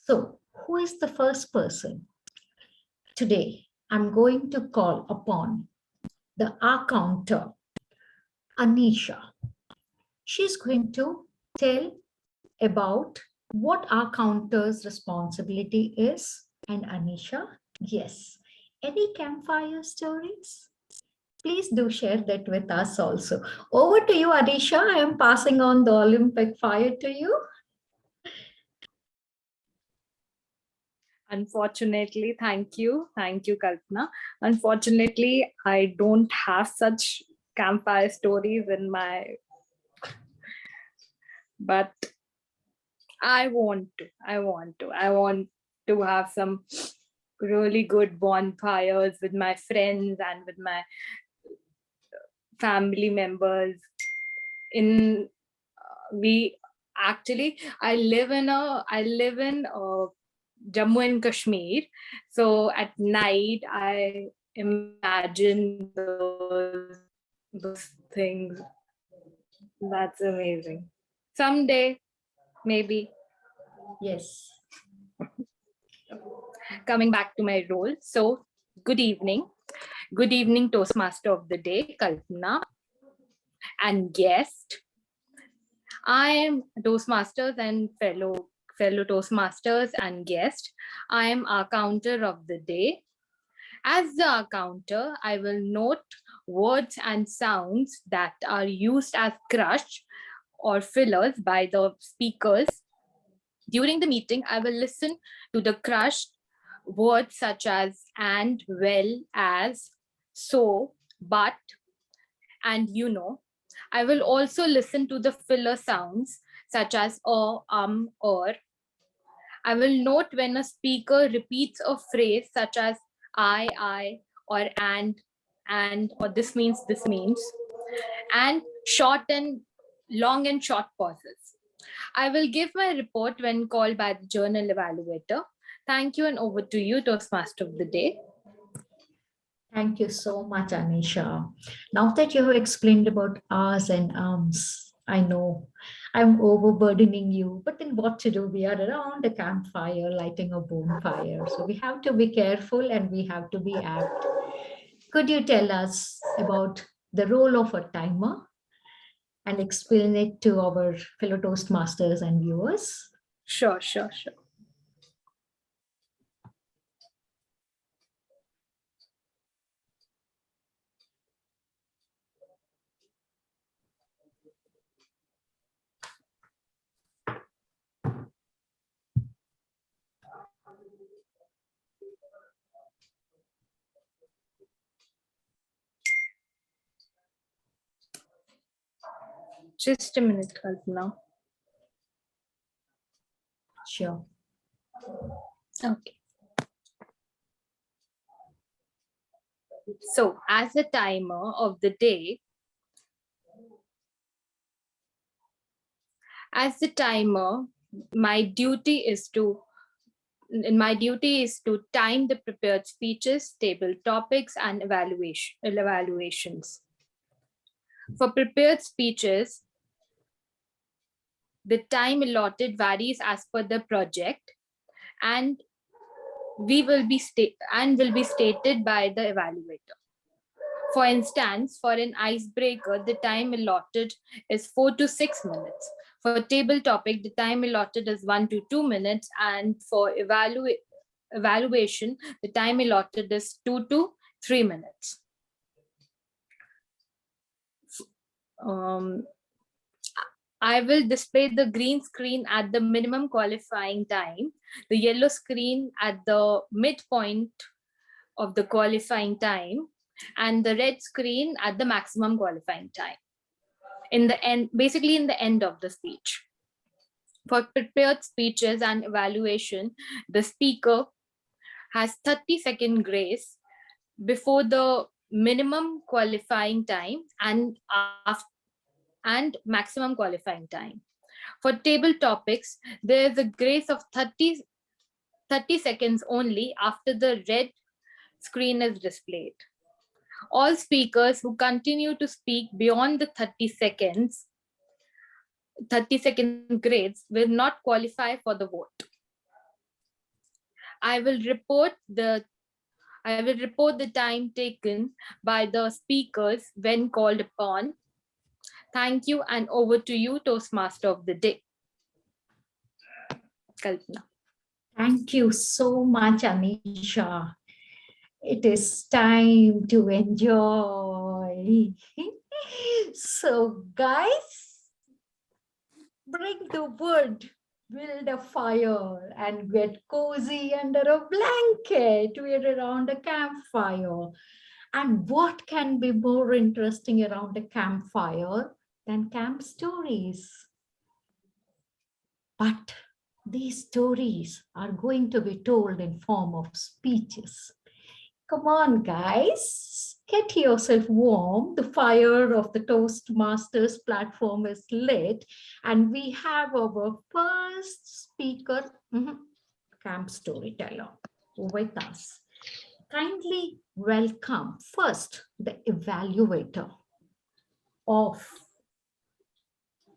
So, who is the first person? Today, I'm going to call upon the R counter, Anisha. She's going to tell about what our counter's responsibility is. And Anisha, yes, any campfire stories? Please do share that with us also. Over to you, Anisha. I am passing on the Olympic fire to you. Unfortunately, thank you, Kalpana. Unfortunately, I don't have such campfire stories in my, but I want to have some really good bonfires with my friends and with my family members. I live in Jammu and Kashmir. So at night, I imagine those things. That's amazing. Someday, maybe. Yes. Coming back to my role. So good evening. Good evening, Toastmaster of the day, Kalpana, and guest. I am Toastmasters and fellow Toastmasters and guest. I am our counter of the day. As the counter, I will note words and sounds that are used as crush or fillers by the speakers. During the meeting, I will listen to the crushed words such as and, well, as, so, but, and you know. I will also listen to the filler sounds such as or, or. I will note when a speaker repeats a phrase such as I, or and, or this means, and long and short pauses. I will give my report when called by the journal evaluator. Thank you, and over to you, Toastmaster of the day. Thank you so much, Anisha. Now that you have explained about R's and Ms, I know I'm overburdening you, but then what to do? We are around a campfire, lighting a bonfire. So we have to be careful and we have to be apt. Could you tell us about the role of a timer and explain it to our fellow Toastmasters and viewers? Sure. Just a minute, Kalpana. Sure. Okay. So, as a timer of the day, my duty is to time the prepared speeches, table topics, and evaluations. For prepared speeches, the time allotted varies as per the project and will be stated by the evaluator. For instance, for an icebreaker, the time allotted is 4 to 6 minutes. For table topic, the time allotted is 1 to 2 minutes. And for evaluation, the time allotted is 2 to 3 minutes. I will display the green screen at the minimum qualifying time, the yellow screen at the midpoint of the qualifying time, and the red screen at the maximum qualifying time. Basically in the end of the speech. For prepared speeches and evaluation, the speaker has 30-second grace before the minimum qualifying time and maximum qualifying time. For table topics, there is a grace of 30 seconds only after the red screen is displayed. All speakers who continue to speak beyond the 30 seconds 32nd grades will not qualify for the vote. I will report the time taken by the speakers when called upon. Thank you, and over to you, Toastmaster of the Day. Kalpana. Thank you so much, Anisha. It is time to enjoy. So, guys, bring the wood, build a fire, and get cozy under a blanket. We're around a campfire. And what can be more interesting around a campfire than camp stories? But these stories are going to be told in form of speeches. Come on, guys, get yourself warm. The fire of the Toastmasters platform is lit, and we have our first speaker, camp storyteller, with us. Kindly welcome first the evaluator of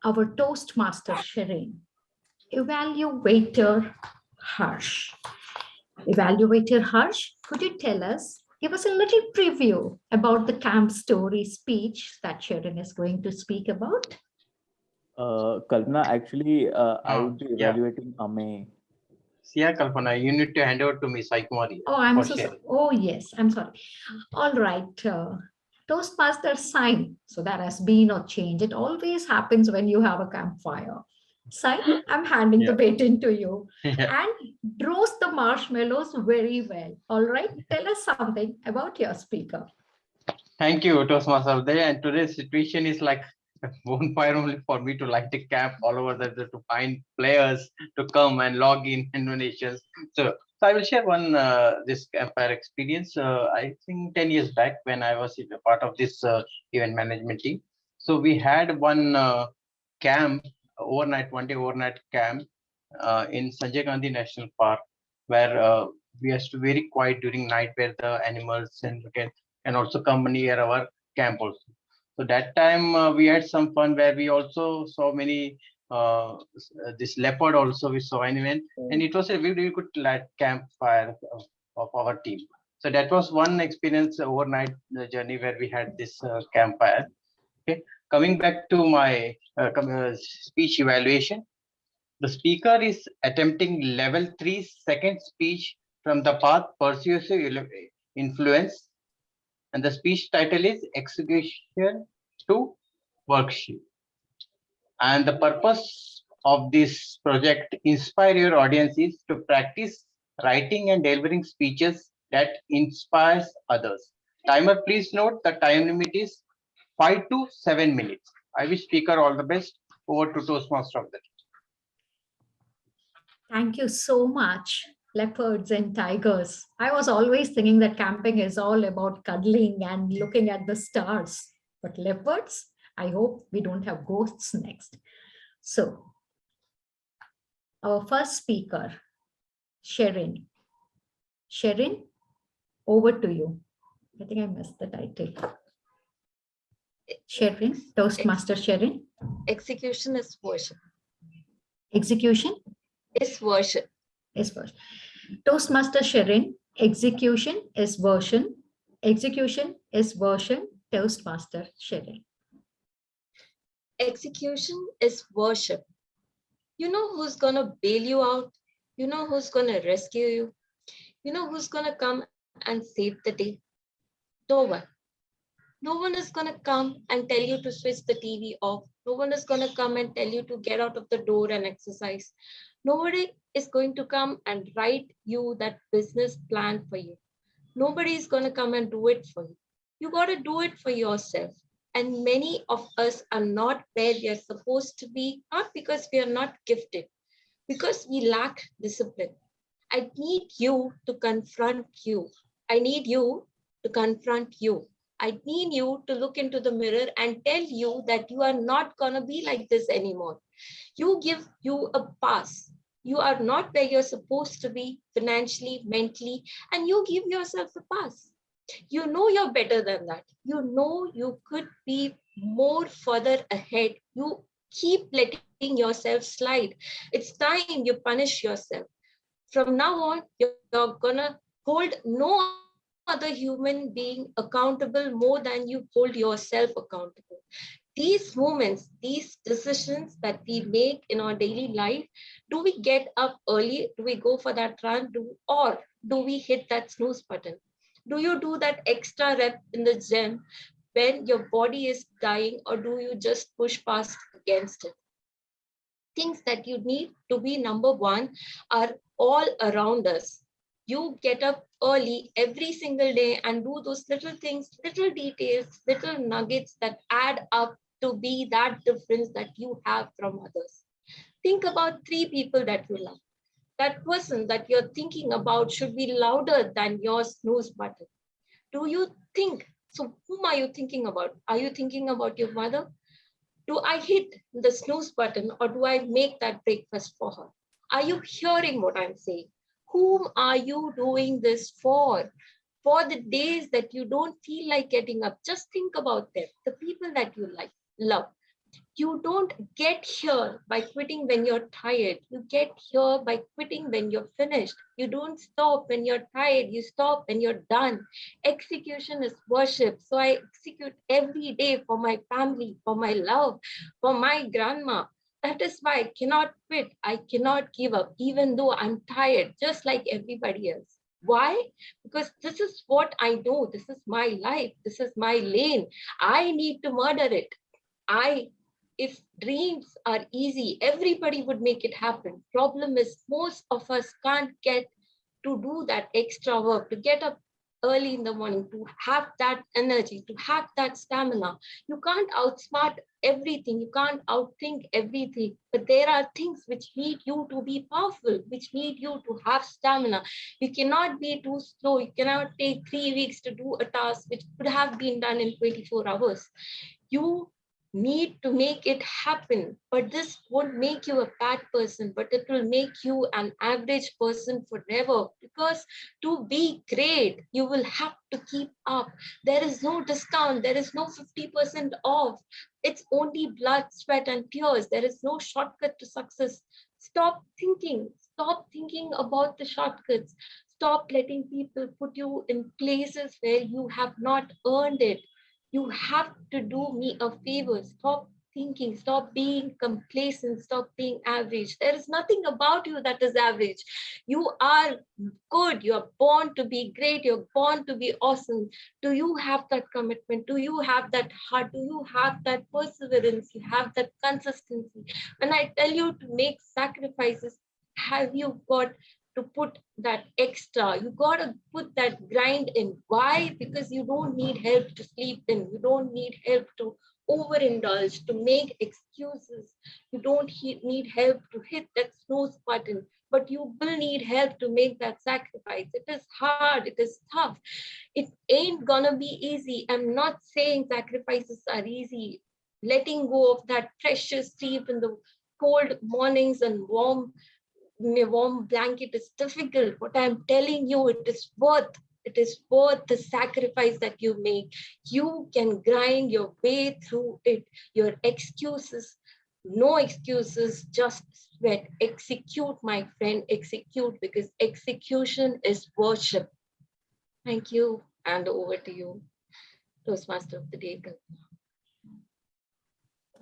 our Toastmaster Shireen, Evaluator Harsh. Evaluator Harsh, could you give us a little preview about the camp story speech that Sharon is going to speak about? Kalpana, actually, I would be evaluating Ame. Yeah, Kalpana, you need to hand over to me, Sai Kumari. Oh, I'm so sorry. Oh, yes, I'm sorry. All right. Toastmaster sign. So that has been a change. It always happens when you have a campfire. Sai, I'm handing the baton to you. And roast the marshmallows very well. All right. Tell us something about your speaker. Thank you, Toastmaster of the Day. And today's situation is like a bonfire only for me to light a camp all over to find players to come and log in donations. So I will share one this campfire experience. I think 10 years back when I was a part of this event management team. So we had one camp one day overnight camp in Sanjay Gandhi National Park, where we have to be very quiet during night, where the animals and also come near our camp also. So that time we had some fun, where we also saw many this leopard also we saw anyway, and it was a very good campfire of our team. So that was one experience overnight journey where we had this campfire. Okay, coming back to my speech evaluation. The speaker is attempting level 3 second speech from the path Persuasive Influence, and the speech title is Execution to Worksheet. And the purpose of this project, inspire your audience, is to practice writing and delivering speeches that inspires others. Timer, please note the time limit is 5 to 7 minutes. I wish speaker all the best. Over to Toastmaster of the Day. Thank you so much, leopards and tigers. I was always thinking that camping is all about cuddling and looking at the stars. But leopards, I hope we don't have ghosts next. So, our first speaker, Sharon. Sharon, over to you. I think I missed the title. Sharon, Toastmaster Sharon. Execution is worship. Execution? Is worship. Is worship. Toastmaster Sharon, execution is version. Execution is version. Toastmaster Sharon. Execution is worship. You know who's going to bail you out? You know who's going to rescue you? You know who's going to come and save the day? No one. No one is going to come and tell you to switch the TV off. No one is going to come and tell you to get out of the door and exercise. Nobody is going to come and write you that business plan for you. Nobody is going to come and do it for you. You got to do it for yourself. And many of us are not where we are supposed to be, not because we are not gifted, because we lack discipline. I need you to confront you. I need you to confront you. I need you to look into the mirror and tell you that you are not going to be like this anymore. You give you a pass. You are not where you're supposed to be financially, mentally, and you give yourself a pass. You know you're better than that. You know you could be more further ahead. You keep letting yourself slide. It's time you punish yourself. From now on, you're gonna hold no other human being accountable more than you hold yourself accountable. These moments, these decisions that we make in our daily life, do we get up early? Do we go for that run? Or do we hit that snooze button? Do you do that extra rep in the gym when your body is dying, or do you just push past against it? Things that you need to be number one are all around us. You get up early every single day and do those little things, little details, little nuggets that add up to be that difference that you have from others. Think about three people that you love. That person that you're thinking about should be louder than your snooze button. Do you think? So, whom are you thinking about? Are you thinking about your mother? Do I hit the snooze button, or do I make that breakfast for her? Are you hearing what I'm saying? Whom are you doing this for? For the days that you don't feel like getting up, just think about them, the people that you love. You don't get here by quitting when you're tired. You get here by quitting when you're finished. You don't stop when you're tired. You stop when you're done. Execution is worship. So I execute every day for my family, for my love, for my grandma. That is why I cannot quit. I cannot give up, even though I'm tired, just like everybody else. Why? Because this is what I know. This is my life. This is my lane. I need to murder it. If dreams are easy, everybody would make it happen. Problem is, most of us can't get to do that extra work, to get up early in the morning, to have that energy, to have that stamina. You can't outsmart everything. You can't outthink everything. But there are things which need you to be powerful, which need you to have stamina. You cannot be too slow. You cannot take 3 weeks to do a task which could have been done in 24 hours. You need to make it happen. But this won't make you a bad person, but it will make you an average person forever. Because to be great, you will have to keep up. There is no discount. There is no 50% off. It's only blood, sweat, and tears. There is no shortcut to success. Stop thinking. Stop thinking about the shortcuts. Stop letting people put you in places where you have not earned it. You have to do me a favor. Stop thinking, stop being complacent, stop being average. There is nothing about you that is average. You are good. You're born to be great. You're born to be awesome. Do you have that commitment? Do you have that heart? Do you have that perseverance? You have that consistency? When I tell you to make sacrifices, have you got to put that extra? You got to put that grind in. Why? Because you don't need help to sleep in. You don't need help to overindulge, to make excuses. You don't need help to hit that snooze button, but you will need help to make that sacrifice. It is hard. It is tough. It ain't gonna be easy. I'm not saying sacrifices are easy. Letting go of that precious sleep in the cold mornings and warm blanket is difficult. What I'm telling you, it is worth the sacrifice that you make. You can grind your way through it. Your excuses, no excuses, just sweat. Execute, my friend, execute, because execution is worship. Thank you, and over to you, Toastmaster of the Day.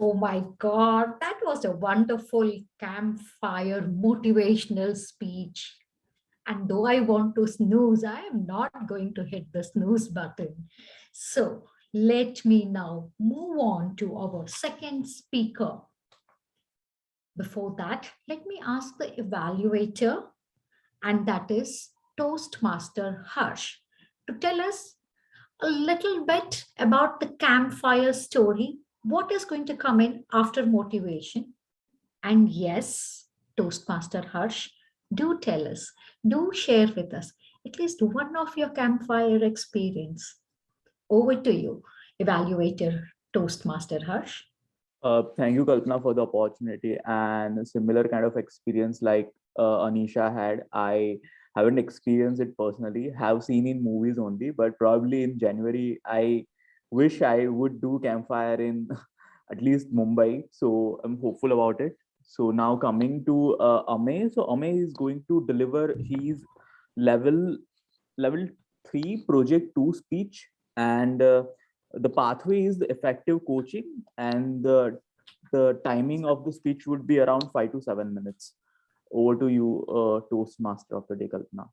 Oh my God, that was a wonderful campfire motivational speech. And though I want to snooze, I am not going to hit the snooze button. So let me now move on to our second speaker. Before that, let me ask the evaluator, and that is Toastmaster Harsh, to tell us a little bit about the campfire story. What is going to come in after motivation? And yes, Toastmaster Harsh, do tell us, do share with us at least one of your campfire experience. Over to you, evaluator Toastmaster Harsh. Thank you, Kalpana, for the opportunity and a similar kind of experience like Anisha had. I haven't experienced it personally, have seen in movies only, but probably in January, I wish I would do campfire in at least Mumbai. So I'm hopeful about it. So now coming to Amey. So Amey is going to deliver his level 3 project 2 speech, and the pathway is the effective coaching, and the timing of the speech would be around 5 to 7 minutes. Over to you, Toastmaster of the day, Kalpana.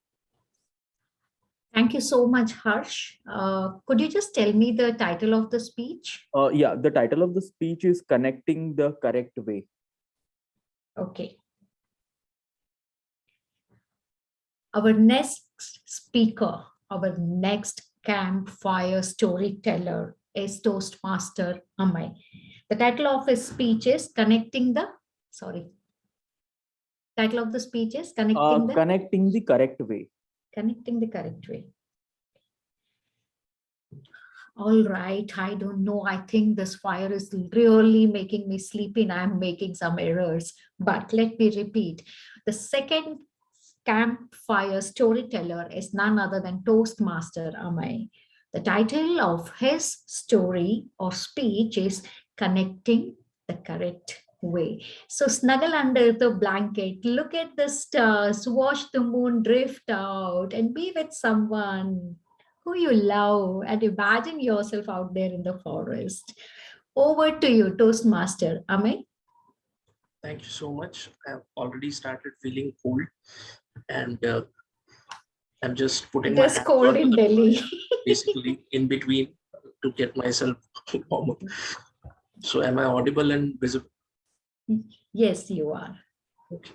Thank you so much, Harsh. Could you just tell me the title of the speech? Yeah, the title of the speech is Connecting the Correct Way. Okay. Our next speaker, our next campfire storyteller is Toastmaster Amey. The title of his speech is Connecting the, title of the speech is Connecting the Correct Way. Connecting the Correct Way. All right, I don't know. I think this fire is really making me sleepy and I'm making some errors. But let me repeat. The second campfire storyteller is none other than Toastmaster Amey. The title of his story or speech is Connecting the Correct Way. So snuggle under the blanket, look at the stars, watch the moon drift out, and be with someone who you love, and imagine yourself out there in the forest. Over to you, Toastmaster Amey. Thank you so much. I've already started feeling cold, and I'm just putting It my is hands cold onto in the Delhi. fire, basically in between to get myself warm. So am I audible and visible? Yes, you are. Okay.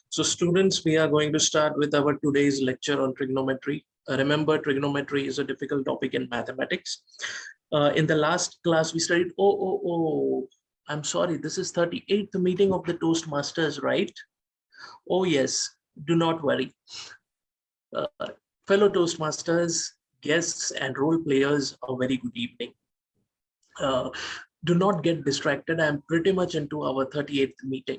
So students, we are going to start with our today's lecture on trigonometry. Remember, trigonometry is a difficult topic in mathematics. In the last class, we studied, I'm sorry, this is 38th meeting of the Toastmasters, right? Oh yes, do not worry. Fellow Toastmasters, guests and role players, a very good evening. Do not get distracted. I'm pretty much into our 38th meeting.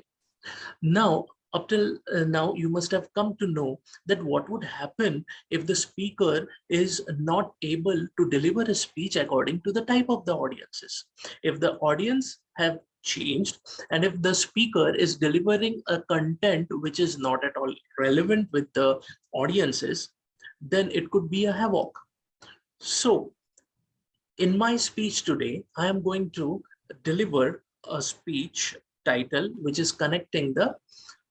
Now, up till now, you must have come to know that what would happen if the speaker is not able to deliver a speech according to the type of the audiences. If the audience have changed, and if the speaker is delivering a content which is not at all relevant with the audiences, then it could be a havoc. So in my speech today, I am going to deliver a speech title which is Connecting the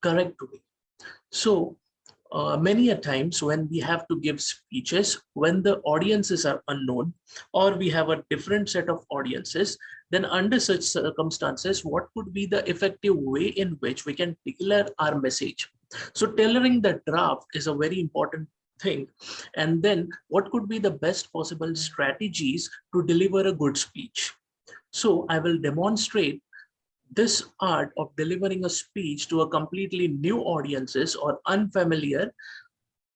Correct Way. So many a times when we have to give speeches, when the audiences are unknown or we have a different set of audiences, then under such circumstances, what could be the effective way in which we can tailor our message? So tailoring the draft is a very important thing. And then what could be the best possible strategies to deliver a good speech? So I will demonstrate this art of delivering a speech to a completely new audiences or unfamiliar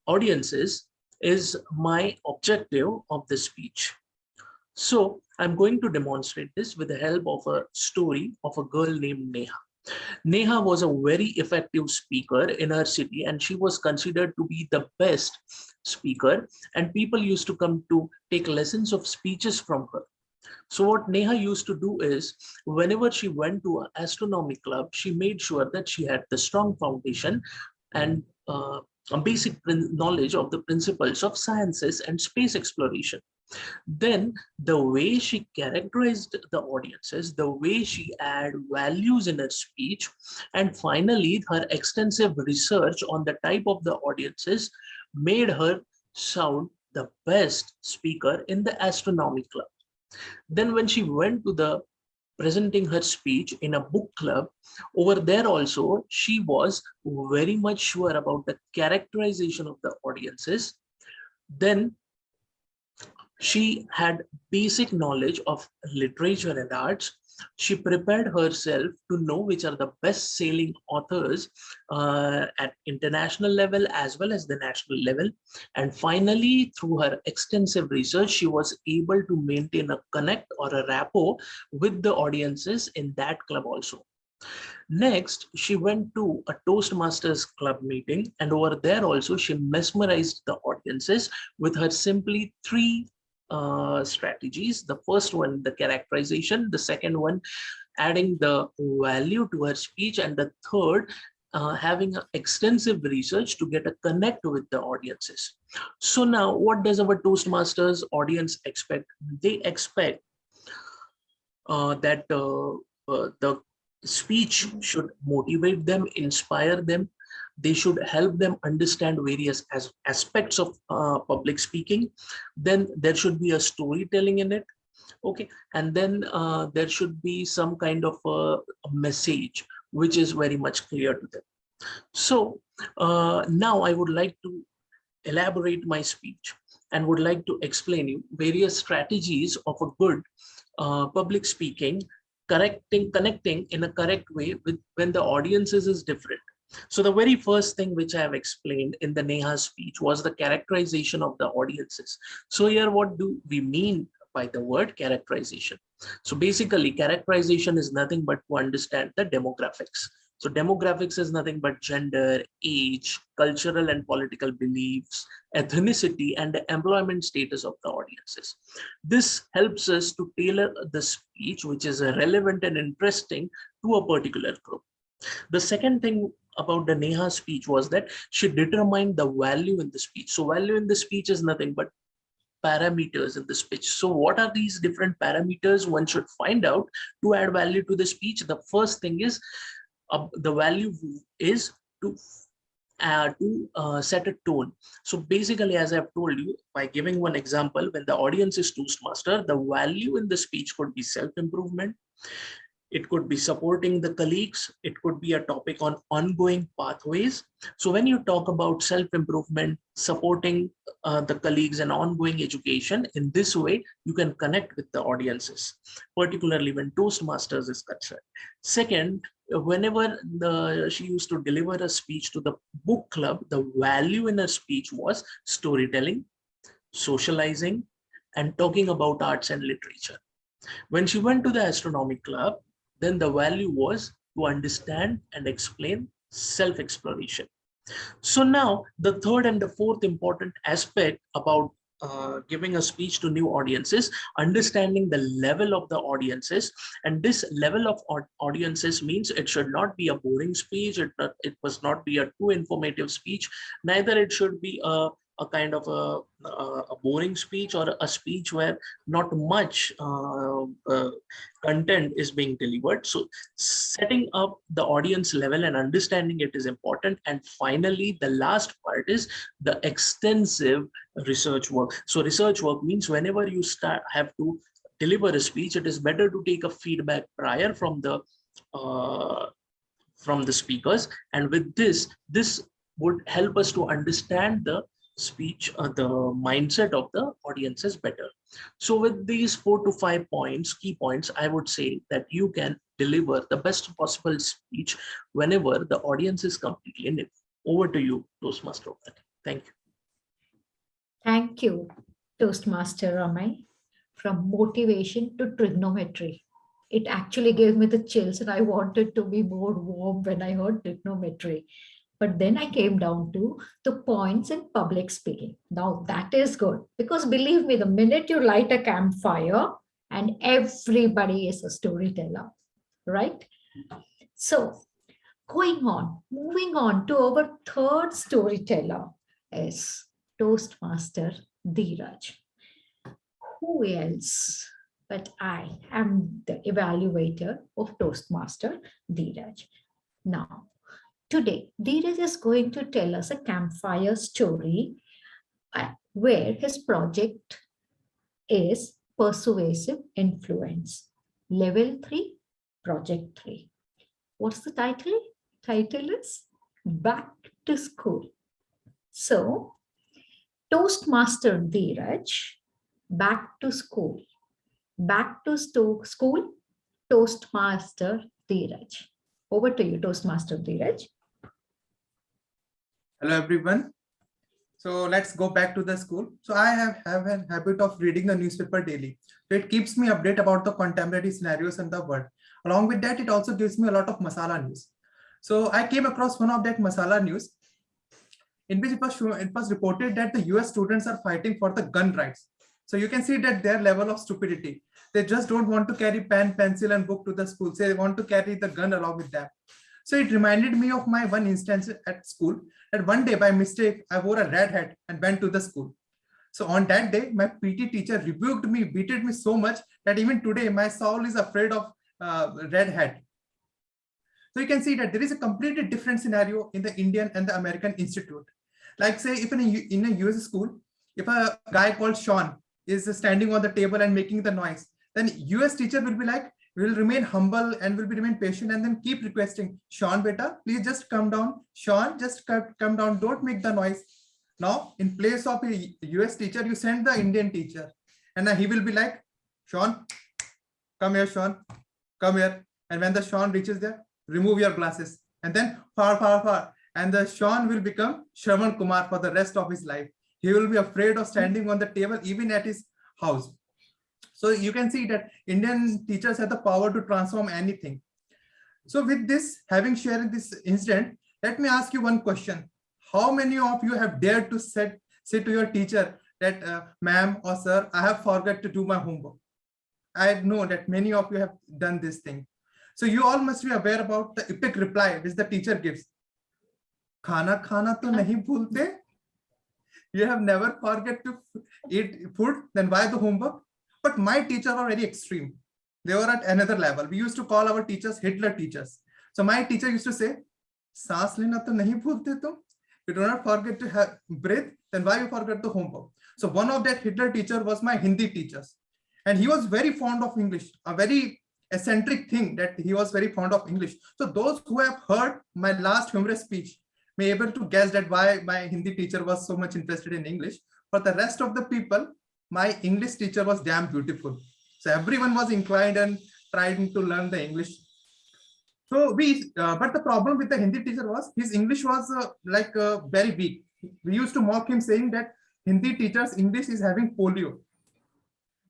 audiences is my objective of the speech. So I'm going to demonstrate this with the help of a story of a girl named Neha. Neha was a very effective speaker in her city, and she was considered to be the best speaker, and people used to come to take lessons of speeches from her. So what Neha used to do is, whenever she went to an astronomy club, she made sure that she had the strong foundation and a basic knowledge of the principles of sciences and space exploration. Then the way she characterized the audiences, the way she add values in her speech, and finally her extensive research on the type of the audiences made her sound the best speaker in the astronomy club. Then when she went to the presenting her speech in a book club, over there also, she was very much sure about the characterization of the audiences. Then she had basic knowledge of literature and arts. She prepared herself to know which are the best selling authors at international level as well as the national level. And finally, through her extensive research, she was able to maintain a connect or a rapport with the audiences in that club also. Next, she went to a Toastmasters Club meeting, and over there also she mesmerized the audiences with her simply three strategies. The first one, the characterization; the second one, adding the value to her speech; and the third, having extensive research to get a connect with the audiences. So now, what does our Toastmasters audience expect? They expect that the speech should motivate them, inspire them. They should help them understand various aspects of public speaking. Then there should be a storytelling in it. Okay, and then there should be some kind of a message which is very much clear to them. So now I would like to elaborate my speech and would like to explain you various strategies of a good public speaking, connecting in a correct way with when the audiences is different. So the very first thing which I have explained in the Neha speech was the characterization of the audiences. So here, what do we mean by the word characterization? So basically, characterization is nothing but to understand the demographics. So demographics is nothing but gender, age, cultural and political beliefs, ethnicity, and the employment status of the audiences. This helps us to tailor the speech which is relevant and interesting to a particular group. The second thing about the Neha speech was that she determined the value in the speech. So value in the speech is nothing but parameters in the speech. So what are these different parameters one should find out to add value to the speech? The first thing is the value is to set a tone. So basically, as I've told you, by giving one example, when the audience is Toastmaster, the value in the speech could be self-improvement. It could be supporting the colleagues. It could be a topic on ongoing pathways. So when you talk about self-improvement, supporting the colleagues and ongoing education, in this way, you can connect with the audiences, particularly when Toastmasters is concerned. Second, whenever she used to deliver a speech to the book club, the value in her speech was storytelling, socializing, and talking about arts and literature. When she went to the astronomy club, then the value was to understand and explain self-exploration. So now the third and the fourth important aspect about giving a speech to new audiences, understanding the level of the audiences. And this level of audiences means it should not be a boring speech. It must not be a too informative speech. Neither it should be a kind of a boring speech or a speech where not much content is being delivered. So setting up the audience level and understanding it is important. And finally, the last part is the extensive research work. So research work means whenever you have to deliver a speech, it is better to take a feedback prior from the speakers. And with this would help us to understand the speech, the mindset of the audiences better. So with these 4 to 5 points, key points, I would say that you can deliver the best possible speech whenever the audience is completely new. Over to you, Toastmaster. Thank you. Thank you, Toastmaster Ramay. From motivation to trigonometry. It actually gave me the chills, and I wanted to be more warm when I heard trigonometry. But then I came down to the points in public speaking. Now that is good, because believe me, the minute you light a campfire and everybody is a storyteller, right? So moving on to our third storyteller is Toastmaster Dheeraj. Who else but I am the evaluator of Toastmaster Dheeraj. Now, today, Dheeraj is going to tell us a campfire story where his project is Persuasive Influence. Level 3, Project 3. What's the title? Title is Back to School. So, Toastmaster Dheeraj, back to school. Back to school, Toastmaster Dheeraj. Over to you, Toastmaster Dheeraj. Hello, everyone. So let's go back to the school. So I have a habit of reading the newspaper daily. So it keeps me updated about the contemporary scenarios in the world. Along with that, it also gives me a lot of masala news. So I came across one of that masala news in which it was reported that the US students are fighting for the gun rights. So you can see that their level of stupidity. They just don't want to carry pen, pencil, and book to the school. So they want to carry the gun along with them. So it reminded me of my one instance at school that one day by mistake, I wore a red hat and went to the school. So on that day, my PT teacher rebuked me, beated me so much that even today, my soul is afraid of red hat. So you can see that there is a completely different scenario in the Indian and the American institute. Like say, if in a US school, if a guy called Sean is standing on the table and making the noise, then US teacher will be like, will remain humble and will be remain patient and then keep requesting, Sean beta, please just come down. Sean, just come down, don't make the noise. Now, in place of a US teacher, you send the Indian teacher and he will be like, Sean, come here, Sean, come here. And when the Sean reaches there, remove your glasses and then far. And the Sean will become Shravan Kumar for the rest of his life. He will be afraid of standing on the table, even at his house. So you can see that Indian teachers have the power to transform anything. So with this, having shared this incident, let me ask you one question. How many of you have dared to say to your teacher that, ma'am or sir, I have forgot to do my homework? I know that many of you have done this thing. So you all must be aware about the epic reply which the teacher gives. Khana to nahi bhulte. You have never forget to eat food, then why the homework? But my teachers were very extreme. They were at another level. We used to call our teachers Hitler teachers. So my teacher used to say, Saas lena to nahi bhulte tum. You do not forget to have breath, then why you forget the homework? So one of that Hitler teacher was my Hindi teachers. And he was very fond of English, a very eccentric thing that he was very fond of English. So those who have heard my last humorous speech may be able to guess that why my Hindi teacher was so much interested in English. For the rest of the people, my English teacher was damn beautiful. So everyone was inclined and trying to learn the English. So but the problem with the Hindi teacher was his English was very weak. We used to mock him saying that Hindi teacher's English is having polio.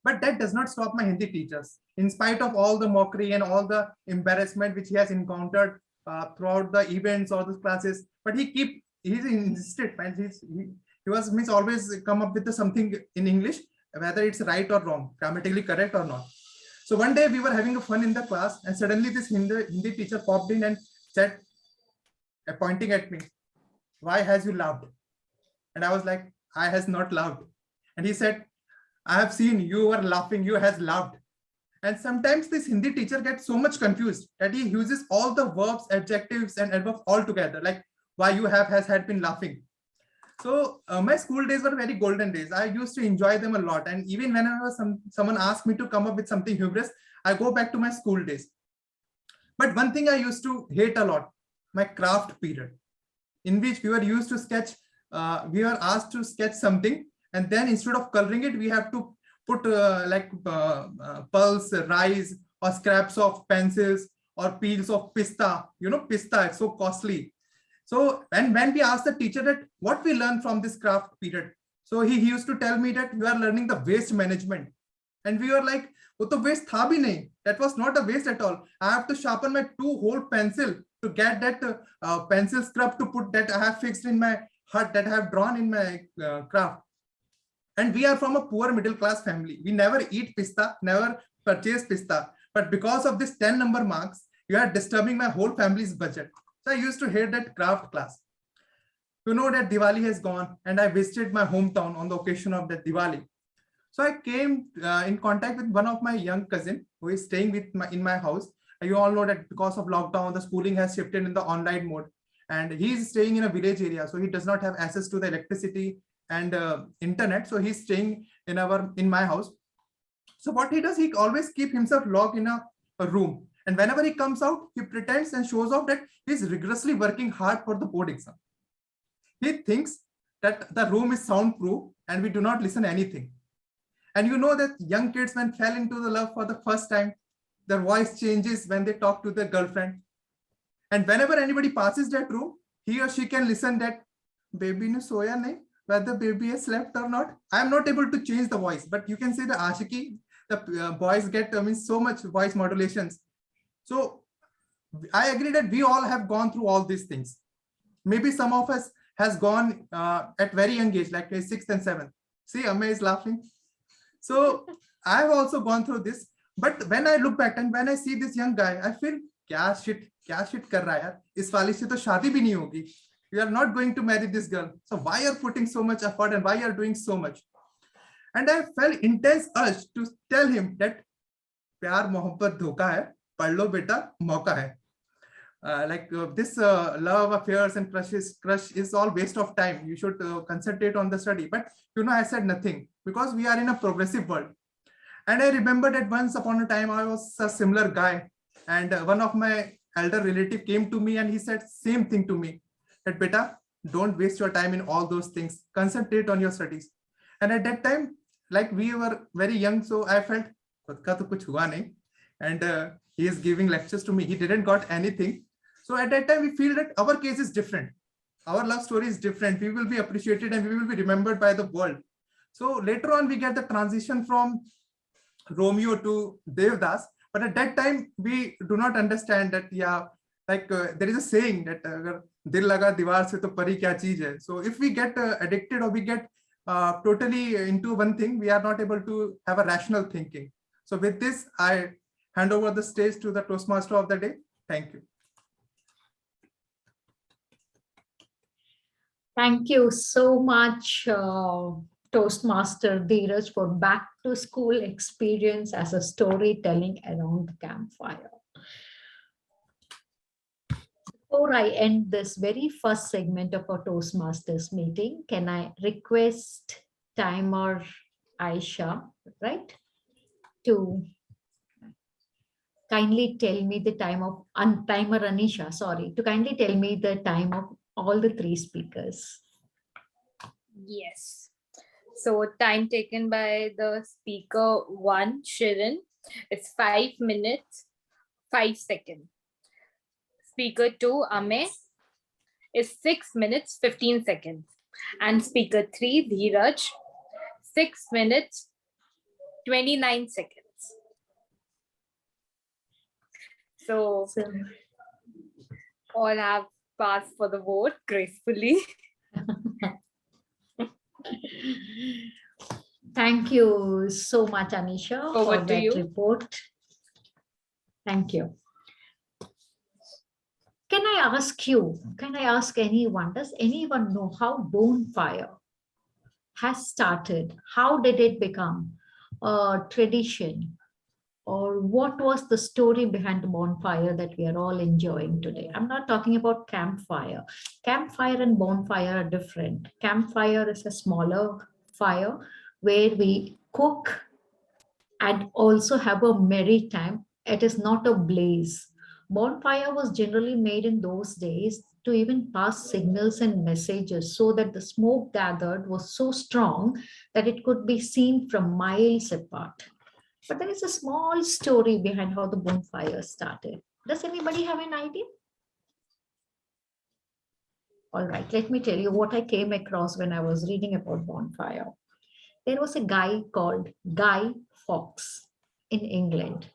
But that does not stop my Hindi teachers. In spite of all the mockery and all the embarrassment which he has encountered throughout the events or the classes, but he insisted, and he was always come up with something in English, whether it's right or wrong, grammatically correct or not. So one day we were having a fun in the class, and suddenly this Hindi teacher popped in and said, pointing at me, "Why has you laughed?" And I was like, "I has not laughed." And he said, "I have seen you were laughing, you has laughed." And sometimes this Hindi teacher gets so much confused that he uses all the verbs, adjectives, and adverbs all together, like why you has had been laughing. So my school days were very golden days. I used to enjoy them a lot. And even whenever someone asked me to come up with something humorous, I go back to my school days. But one thing I used to hate a lot, my craft period, in which we were used to sketch, we were asked to sketch something. And then instead of coloring it, we have to put pulse, rice, or scraps of pencils or peels of pista. You know, pista, it's so costly. So, and when we asked the teacher that what we learned from this craft period, so he used to tell me that you are learning the waste management. And we were like, "Oh, to waste tha bhi nahi." That was not a waste at all. I have to sharpen my 2-hole pencil to get that pencil scrub to put that I have fixed in my hut that I have drawn in my craft. And we are from a poor middle class family. We never eat pista, never purchase pista. But because of this 10 number marks, you are disturbing my whole family's budget. So I used to hate that craft class. You know that Diwali has gone and I visited my hometown on the occasion of that Diwali. So I came in contact with one of my young cousin who is staying in my house. You all know that because of lockdown, the schooling has shifted in the online mode. And he is staying in a village area. So he does not have access to the electricity and internet. So he's staying in my house. So what he does, he always keep himself locked in a room. And whenever he comes out, he pretends and shows off that he's rigorously working hard for the board exam. He thinks that the room is soundproof and we do not listen anything. And you know that young kids, when fell into the love for the first time, their voice changes when they talk to their girlfriend. And whenever anybody passes that room, he or she can listen that, "Baby ne soya nahi," whether baby has slept or not. I am not able to change the voice, but you can say the ashiki, the boys get so much voice modulations. So I agree that we all have gone through all these things. Maybe some of us has gone at very young age, like 6th and 7th. See, Ame is laughing. So I've also gone through this. But when I look back and when I see this young guy, I feel, kya shit kar raha hai yaar? Is wali se to shaadi bhi nahi hogi. You are not going to marry this girl. So why are putting so much effort and why are doing so much? And I felt intense urge to tell him that प्यार मोहब्बत धोखा है, पढ़ लो बेटा, मौका है. This love affairs and crush is all waste of time. You should concentrate on the study. But I said nothing because we are in a progressive world. And I remember that once upon a time I was a similar guy, and one of my elder relative came to me and he said same thing to me, that beta, don't waste your time in all those things. Concentrate on your studies. And at that time, like we were very young, so I felt and he is giving lectures to me. He didn't got anything. So at that time, we feel that our case is different. Our love story is different. We will be appreciated and we will be remembered by the world. So later on, we get the transition from Romeo to Devdas. But at that time, we do not understand that, there is a saying that dil laga diwar se to pari kya cheez hai. So if we get addicted or we get totally into one thing, we are not able to have a rational thinking. So with this, I hand over the stage to the Toastmaster of the day. Thank you. Thank you so much, Toastmaster Dheeraj, for back to school experience as a storytelling around the campfire. Before I end this very first segment of our Toastmasters meeting, can I request timer Aisha, right, to kindly tell me the time of, timer Anisha, sorry, to kindly tell me the time of all the three speakers. Yes. So time taken by the speaker 1, Shirin, is 5 minutes, 5 seconds. Speaker 2, Ame, is 6 minutes, 15 seconds. And speaker 3, Dheeraj, 6 minutes, 29 seconds. So all have passed for the vote gracefully. Thank you so much, Anisha, Over for to that you. report. Thank you. Can I ask anyone, does anyone know how Bonfire has started? How did it become a tradition? Or what was the story behind the bonfire that we are all enjoying today? I'm not talking about campfire. Campfire and bonfire are different. Campfire is a smaller fire where we cook and also have a merry time. It is not a blaze. Bonfire was generally made in those days to even pass signals and messages, so that the smoke gathered was so strong that it could be seen from miles apart. But there is a small story behind how the bonfire started. Does anybody have an idea? All right, let me tell you what I came across when I was reading about bonfire. There was a guy called Guy Fawkes in England.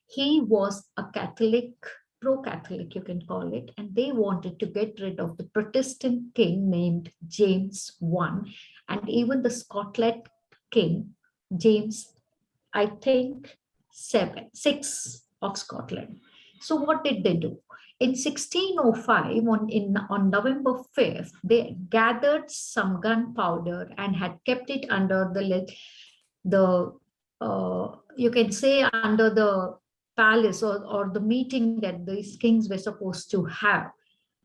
He was a Catholic, pro-Catholic, you can call it, and they wanted to get rid of the Protestant king named James I, and even the Scotland king, James, I think, 6 of Scotland. So what did they do? In 1605, on November 5th, they gathered some gunpowder and had kept it under you can say under the palace or the meeting that these kings were supposed to have,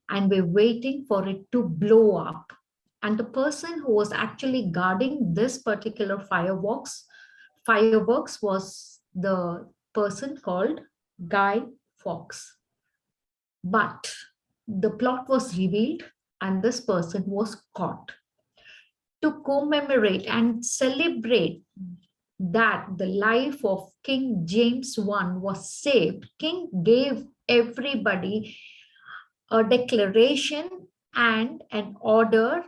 and were waiting for it to blow up. And the person who was actually guarding this particular fireworks was the person called Guy Fawkes. But the plot was revealed and this person was caught. To commemorate and celebrate that the life of King James I was saved, King gave everybody a declaration and an order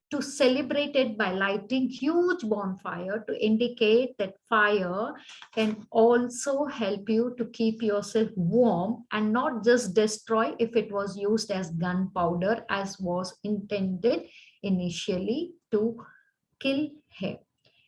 to celebrate it by lighting huge bonfire to indicate that fire can also help you to keep yourself warm and not just destroy if it was used as gunpowder as was intended initially to kill him.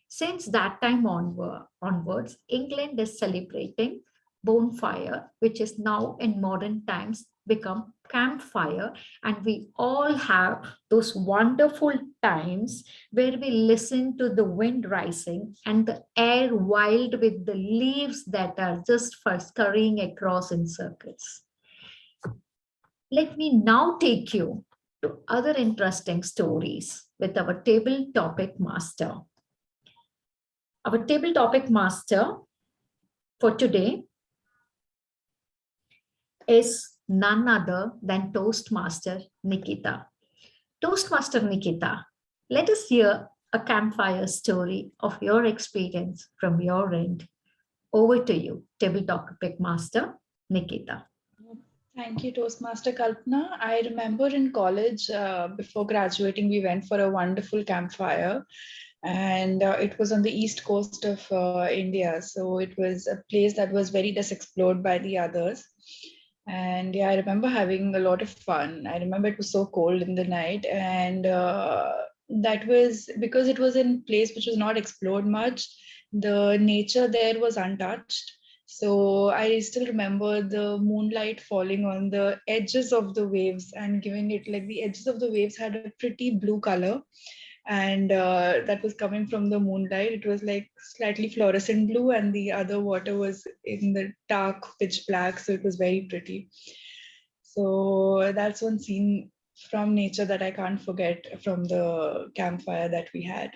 Since that time onwards, England is celebrating bonfire, which is now in modern times become campfire. And we all have those wonderful times where we listen to the wind rising and the air wild with the leaves that are just scurrying across in circles. Let me now take you to other interesting stories with our table topic master. Our table topic master for today is none other than Toastmaster Nikita. Toastmaster Nikita, let us hear a campfire story of your experience from your end. Over to you, table topic master Nikita. Thank you, Toastmaster Kalpana. I remember in college, before graduating, we went for a wonderful campfire, and it was on the east coast of India. So it was a place that was very less explored by the others. And yeah, I remember having a lot of fun. I remember it was so cold in the night, and that was because it was in a place which was not explored much. The nature there was untouched. So I still remember the moonlight falling on the edges of the waves and giving it like the edges of the waves had a pretty blue color. And that was coming from the moonlight. It was like slightly fluorescent blue, and the other water was in the dark pitch black. So it was very pretty. So that's one scene from nature that I can't forget from the campfire that we had.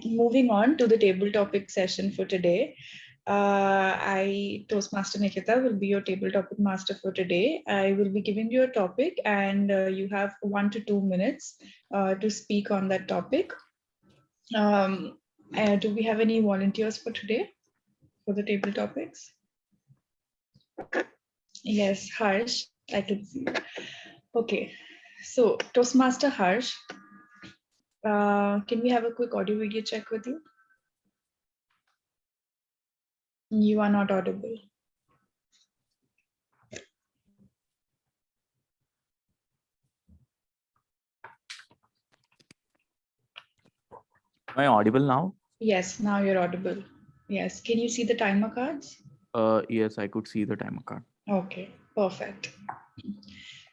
Moving on to the table topic session for today. Toastmaster Nikita, will be your table topic master for today. I will be giving you a topic, and you have 1 to 2 minutes to speak on that topic. Do we have any volunteers for today for the table topics? Yes, Harsh, I can see. Okay, so Toastmaster Harsh, can we have a quick audio video check with you? You are not audible. Am I audible now? Yes, now you're audible. Yes, can you see the timer cards? Yes, I could see the timer card. Okay, perfect.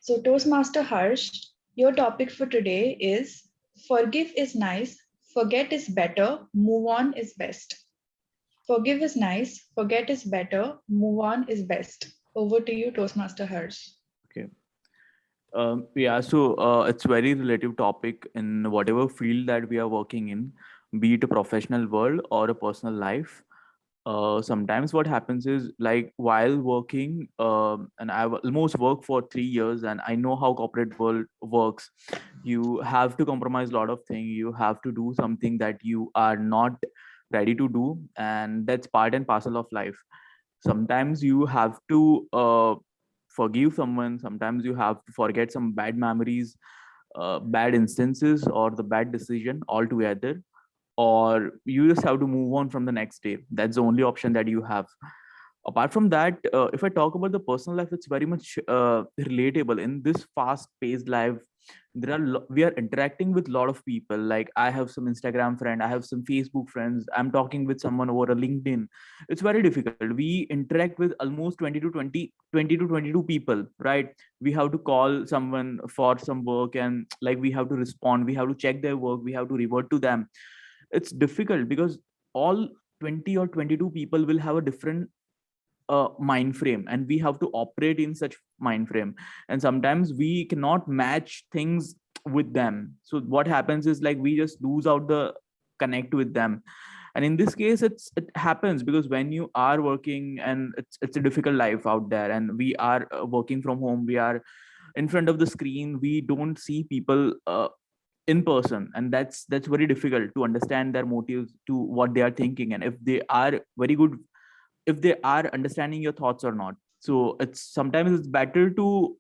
So Toastmaster Harsh, your topic for today is forgive is nice, forget is better, move on is best. Forgive is nice, forget is better, move on is best. Over to you, Toastmaster Harsh. Okay. Yeah, so it's very relative topic in whatever field that we are working in, be it a professional world or a personal life. Sometimes what happens is like while working, and I've almost worked for 3 years, and I know how corporate world works. You have to compromise a lot of things. You have to do something that you are not ready to do, and that's part and parcel of life. Sometimes you have to forgive someone. Sometimes you have to forget some bad memories, bad instances, or the bad decision altogether, or you just have to move on from the next day. That's the only option that you have. Apart from that, if I talk about the personal life, it's very much relatable in this fast paced life. We are interacting with a lot of people. Like I have some Instagram friend, I have some Facebook friends, I'm talking with someone over a LinkedIn. It's very difficult. We interact with almost 20 to 22 people, right? We have to call someone for some work, and like we have to respond, we have to check their work, we have to revert to them. It's difficult because all 20 or 22 people will have a different mind frame, and we have to operate in such mind frame, and sometimes we cannot match things with them. So what happens is like we just lose out the connect with them. And in this case, it happens because when you are working, and it's a difficult life out there, and we are working from home, we are in front of the screen, we don't see people in person, and that's very difficult to understand their motives, to what they are thinking, and if they are very good, if they are understanding your thoughts or not. So it's better to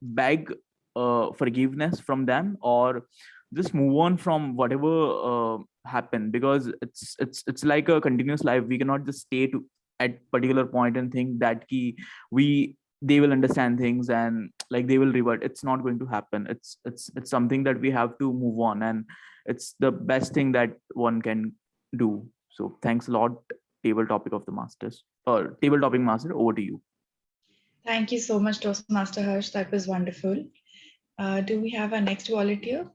beg forgiveness from them, or just move on from whatever happened, because it's like a continuous life. We cannot just stay to at particular point and think that they will understand things and like they will revert. It's not going to happen. It's something that we have to move on, and it's the best thing that one can do. So thanks a lot, table topic of the masters, or table topic master. Over to you. Thank you so much, Toastmaster Harsh. That was wonderful. Do we have our next volunteer?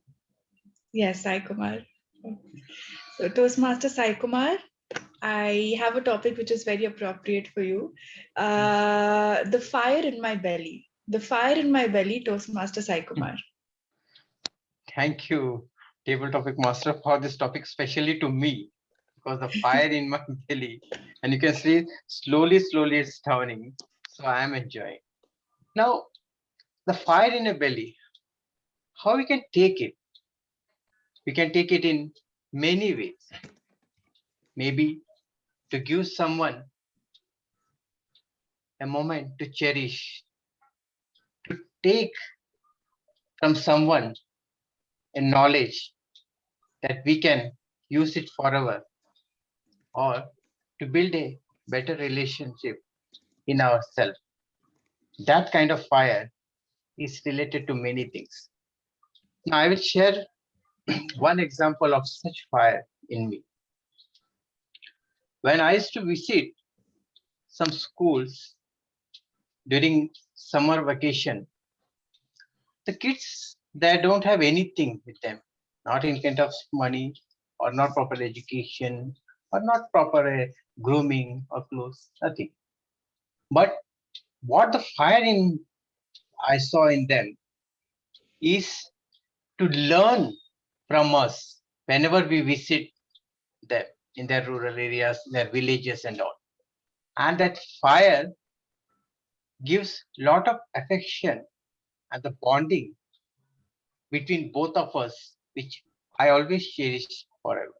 Yes, Sai Kumar. So Toastmaster Sai Kumar, I have a topic which is very appropriate for you. The fire in my belly. The fire in my belly, Toastmaster Sai Kumar. Thank you, table topic master, for this topic, especially to me, because the fire in my belly, and you can see slowly it's turning. So I am enjoying. Now, the fire in a belly, how we can take it? We can take it in many ways. Maybe to give someone a moment to cherish, to take from someone a knowledge that we can use it forever, or to build a better relationship in ourselves. That kind of fire is related to many things. Now, I will share one example of such fire in me. When I used to visit some schools during summer vacation, the kids, they don't have anything with them, not in kind of money, or not proper education, or not proper grooming or clothes, nothing. But what the fire in I saw in them is to learn from us whenever we visit them in their rural areas, their villages and all. And that fire gives lot of affection and the bonding between both of us, which I always cherish forever.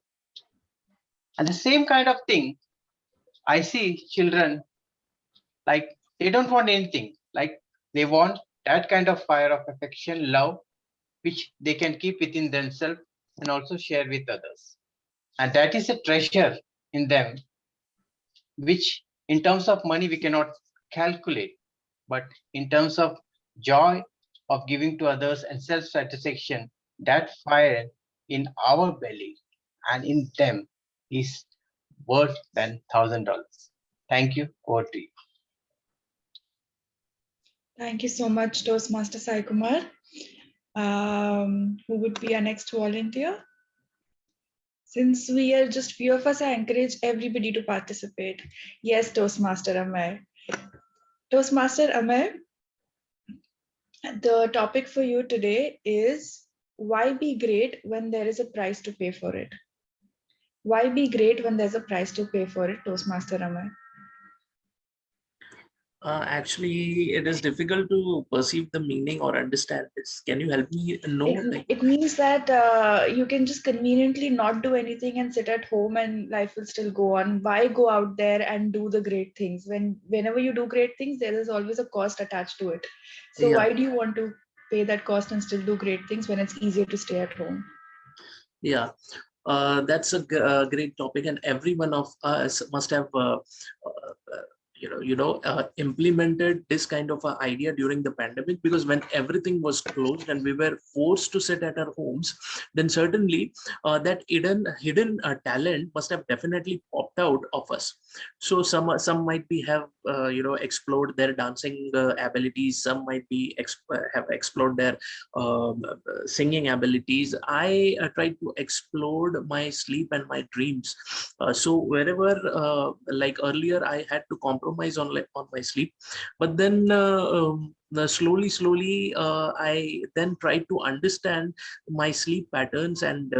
And the same kind of thing, I see children, like they don't want anything, like they want that kind of fire of affection, love, which they can keep within themselves and also share with others. And that is a treasure in them, which in terms of money we cannot calculate, but in terms of joy of giving to others and self-satisfaction, that fire in our belly and in them is worth than $1,000. Thank you. Over to you. Thank you so much, Toastmaster Sai Kumar. Who would be our next volunteer? Since we are just few of us, I encourage everybody to participate. Yes, Toastmaster Amay. Toastmaster Amay, the topic for you today is why be great when there is a price to pay for it? Why be great when there's a price to pay for it, Toastmaster Amay? Actually, it is difficult to perceive the meaning or understand this. Can you help me know? It means that you can just conveniently not do anything and sit at home and life will still go on. Why go out there and do the great things? Whenever you do great things, there is always a cost attached to it. So Yeah. why do you want to pay that cost and still do great things when it's easier to stay at home? Yeah, that's a great topic, and every one of us must have implemented this kind of an idea during the pandemic, because when everything was closed and we were forced to sit at our homes, then certainly that hidden talent must have definitely popped out of us. So some might be have explored their dancing abilities, some might be have explored their singing abilities. I tried to explore my sleep and my dreams. So wherever like earlier I had to compromise on my sleep, but then slowly I then tried to understand my sleep patterns and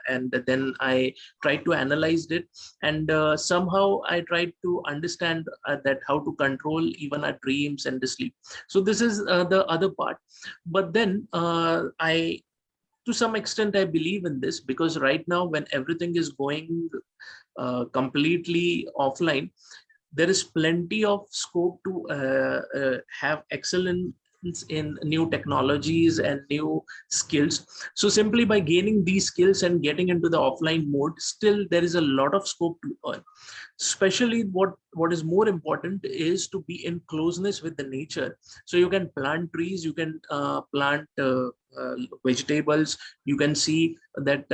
and then I tried to analyze it, and somehow I tried to understand that how to control even our dreams and the sleep. So this is the other part. But then I, to some extent, I believe in this, because right now when everything is going completely offline, there is plenty of scope to have excellent in new technologies and new skills. So simply by gaining these skills and getting into the offline mode, still there is a lot of scope to earn. Especially what is more important is to be in closeness with the nature. So you can plant trees, you can plant vegetables, you can see that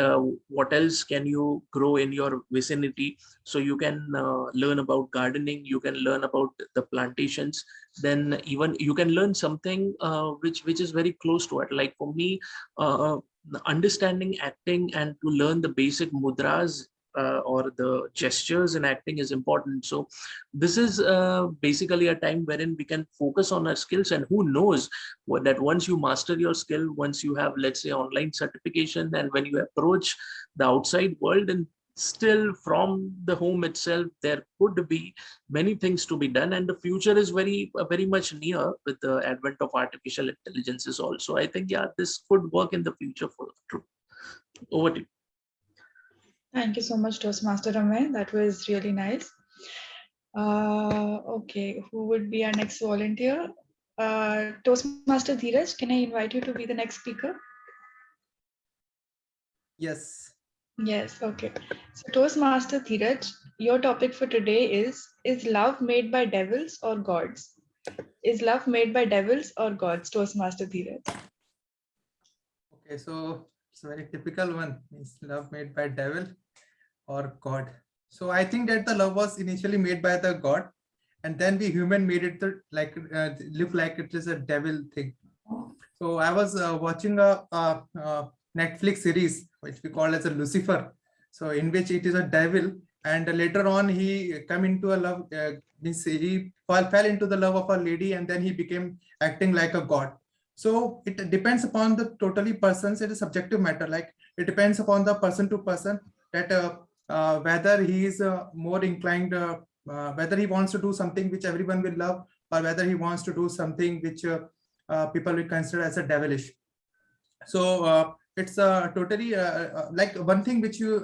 what else can you grow in your vicinity. So you can learn about gardening, you can learn about the plantations, then even you can learn something which is very close to it. Like for me, understanding acting and to learn the basic mudras or the gestures in acting is important. So this is basically a time wherein we can focus on our skills, and who knows that once you master your skill, once you have, let's say, online certification, and when you approach the outside world, and still from the home itself, there could be many things to be done, and the future is very much near with the advent of artificial intelligences also. I think, yeah, this could work in the future for true. Over to you. Thank you so much, Toastmaster Ramay. That was really nice. Okay, who would be our next volunteer? Toastmaster Dheeraj, can I invite you to be the next speaker? Yes. Yes, okay. So Toastmaster Dheeraj, your topic for today is love made by devils or gods? Is love made by devils or gods, Toastmaster Dheeraj? Okay, so it's a very typical one. Is love made by devil or God? So I think that the love was initially made by the God, and then we human made it look like it is a devil thing. So I was watching a Netflix series which we call as a Lucifer. So in which it is a devil, and later on he come into a love. He fell into the love of a lady, and then he became acting like a god. So it depends upon the totally persons. It is subjective matter. Like it depends upon the person to person that whether he is more inclined, whether he wants to do something which everyone will love, or whether he wants to do something which people will consider as a devilish. So it's totally like one thing which you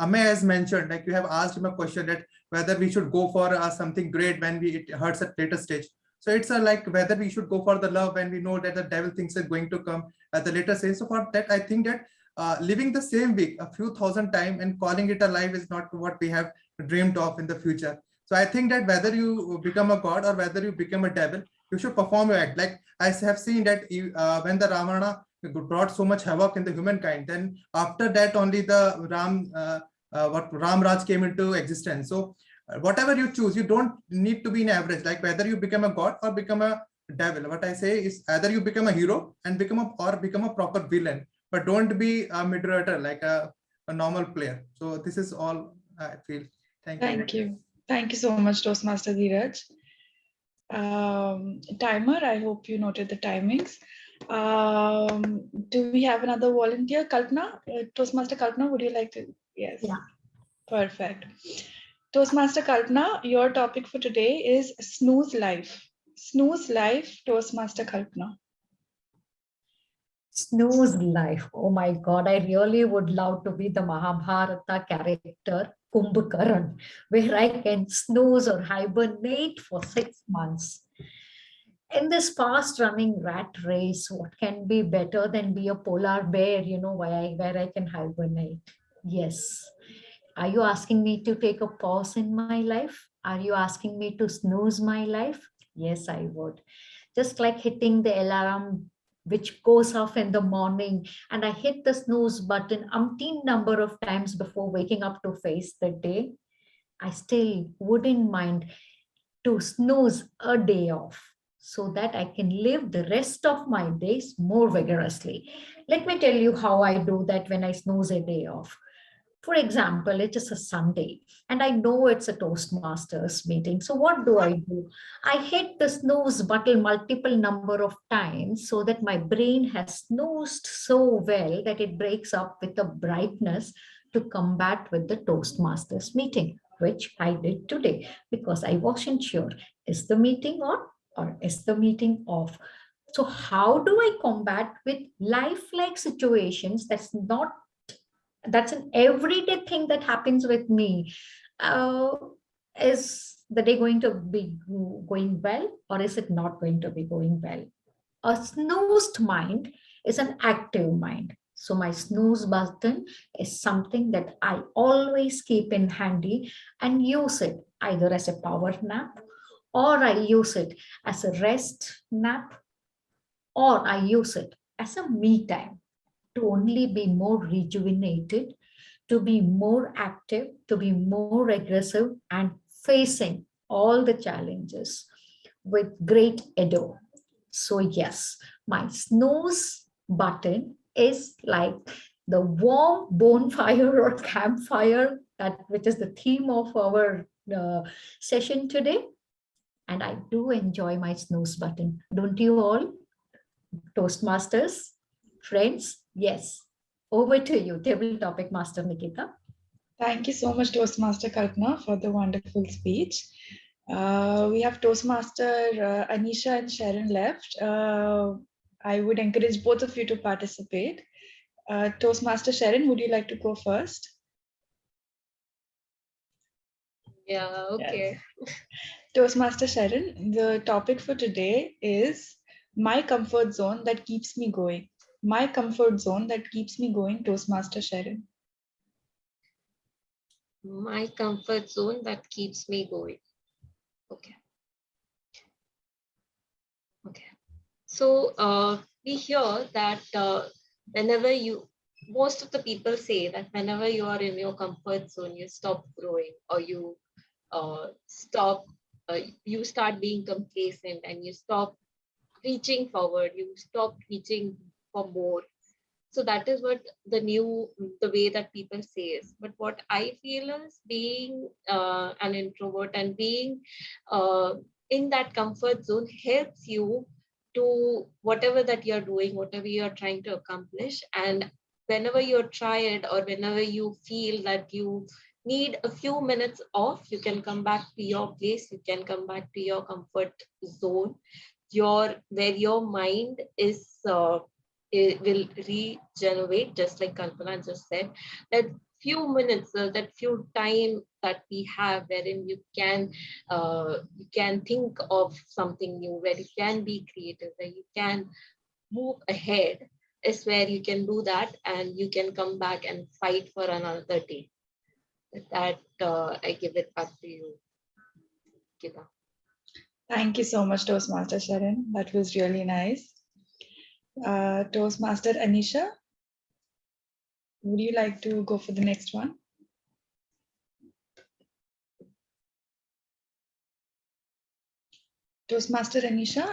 Amay has mentioned. Like you have asked him a question that whether we should go for something great when it hurts at later stage. So it's like whether we should go for the love when we know that the devil thinks is going to come at the later stage. So for that, I think that living the same week a few thousand times and calling it a life is not what we have dreamed of in the future. So I think that whether you become a god or whether you become a devil, you should perform your act. Like I have seen that when the Ravana brought so much havoc in the humankind, then after that only the Ram Raj came into existence. So whatever you choose, you don't need to be in average, like whether you become a god or become a devil. What I say is either you become a hero and become a proper villain, but don't be a moderator like a normal player. So this is all I feel. Thank you. Thank you. Thank you so much, Toastmaster Dheeraj. Timer, I hope you noted the timings. Do we have another volunteer? Kalpana, Toastmaster Kalpana, would you like to? Yes. Yeah. Perfect. Toastmaster Kalpana, your topic for today is snooze life. Snooze life, Toastmaster Kalpana. Snooze life. Oh my God, I really would love to be the Mahabharata character Kumbhakaran, where I can snooze or hibernate for 6 months. In this fast running rat race, what can be better than be a polar bear, where I can hibernate? Yes. Are you asking me to take a pause in my life? Are you asking me to snooze my life? Yes, I would. Just like hitting the alarm which goes off in the morning, and I hit the snooze button umpteen number of times before waking up to face the day, I still wouldn't mind to snooze a day off so that I can live the rest of my days more vigorously. Let me tell you how I do that when I snooze a day off. For example, it is a Sunday and I know it's a Toastmasters meeting. So what do? I hit the snooze button multiple number of times so that my brain has snoozed so well that it breaks up with the brightness to combat with the Toastmasters meeting, which I did today because I wasn't sure, is the meeting on or is the meeting off? So how do I combat with life-like situations that's an everyday thing that happens with me? Is the day going to be going well or is it not going to be going well? A snoozed mind is an active mind. So my snooze button is something that I always keep in handy and use it either as a power nap, or I use it as a rest nap, or I use it as a me time to only be more rejuvenated, to be more active, to be more aggressive, and facing all the challenges with great ado. So, yes, my snooze button is like the warm bonfire or campfire, that which is the theme of our session today. And I do enjoy my snooze button. Don't you all, Toastmasters, friends? Yes. Over to you, table topic master Nikita. Thank you so much, Toastmaster Kalpana, for the wonderful speech. We have Toastmaster Anisha and Sharon left. I would encourage both of you to participate. Toastmaster Sharon, would you like to go first? Yeah, okay. Yes. Toastmaster Sharon, the topic for today is my comfort zone that keeps me going. My comfort zone that keeps me going, Toastmaster Sharon. My comfort zone that keeps me going. Okay. Okay. So we hear that whenever most of the people say that whenever you are in your comfort zone, you stop growing, or you you start being complacent, and you stop reaching forward, you stop reaching for more. So that is what the way that people say is. But what I feel is being an introvert and being in that comfort zone helps you to whatever that you're doing, whatever you're trying to accomplish. And whenever you're tired, or whenever you feel that you need a few minutes off, you can come back to your place, you can come back to your comfort zone, where your mind is it will regenerate, just like Kalpana just said. That few minutes, that few time that we have, wherein you can think of something new, where you can be creative, where you can move ahead, is where you can do that, and you can come back and fight for another day. With that, I give it back to you, Gita. Thank you so much, Toastmaster Sharon. That was really nice. Toastmaster Anisha, would you like to go for the next one? Toastmaster Anisha,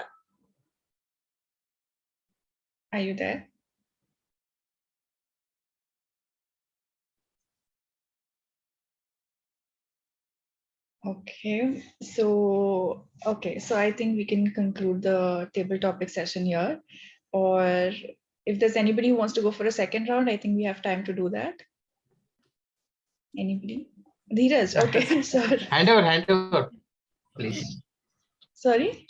are you there? Okay, so I think we can conclude the table topic session here. Or if there's anybody who wants to go for a second round, I think we have time to do that. Anybody? Dheeraj, okay, sir. Hand over, please. Sorry?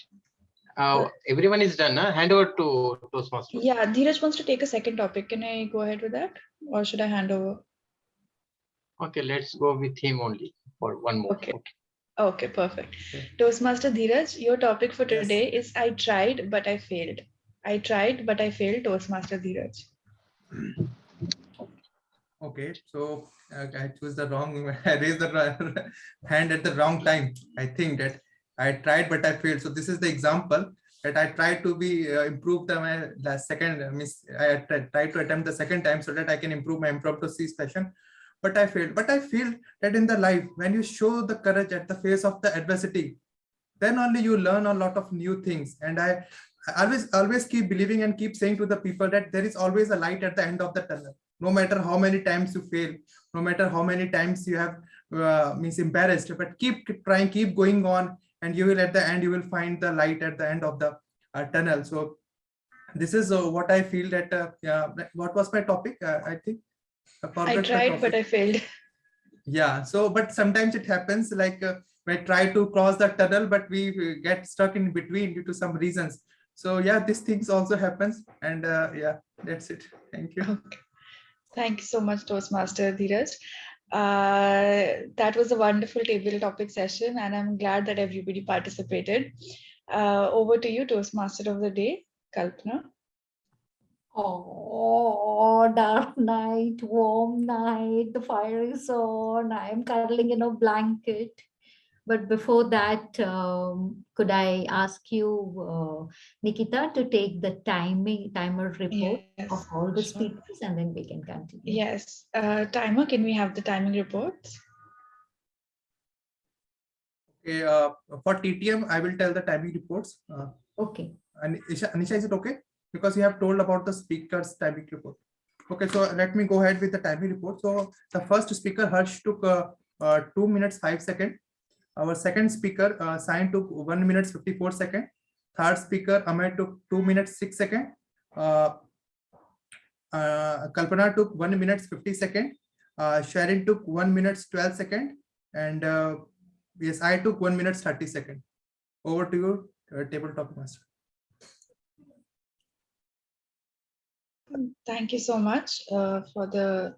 Everyone is done, huh? Hand over to Toastmasters. Yeah, Dheeraj wants to take a second topic. Can I go ahead with that? Or should I hand over? Okay, let's go with him only for one more. Okay, perfect. Toastmaster Dheeraj, your topic for today is I tried, but I failed. I tried, but I failed, Toastmaster Dheeraj. Okay, so I choose the wrong, I raised the hand at the wrong time. I think that I tried, but I failed. So this is the example that I tried to be improve the second, I tried to attempt the second time so that I can improve my impromptu C session, but I failed. But I feel that in the life, when you show the courage at the face of the adversity, then only you learn a lot of new things. And I always keep believing and keep saying to the people that there is always a light at the end of the tunnel. No matter how many times you fail, no matter how many times you have embarrassed, but keep trying, keep going on, and you will at the end, you will find the light at the end of the tunnel. So this is what I feel that, what was my topic? I think I tried, but I failed. Yeah, so, but sometimes it happens like we try to cross the tunnel, but we get stuck in between due to some reasons. So yeah, these things also happens. And yeah, that's it. Thank you. Okay. Thank you so much, Toastmaster Dheeraj. That was a wonderful table topic session, and I'm glad that everybody participated. Over to you, Toastmaster of the day. Kalpana. Oh, dark night, warm night, the fire is on. I am cuddling in a blanket. But before that, could I ask you, Nikita, to take the timer report of Yes, all the sure. speakers, and then we can continue. Yes. Timer, can we have the timing reports? Okay, for TTM, I will tell the timing reports. Okay. And Anisha, is it okay? Because you have told about the speaker's timing report. Okay, so let me go ahead with the timing report. So the first speaker, Harsh, took 2 minutes 5 seconds. Our second speaker, Sain, took 1 minute 54 seconds. Third speaker, Amay, took 2 minutes 6 seconds. Kalpana took 1 minute 50 seconds. Sharon took 1 minute 12 seconds. And yes, I took 1 minute 30 seconds. Over to you, tabletop master. Thank you so much for the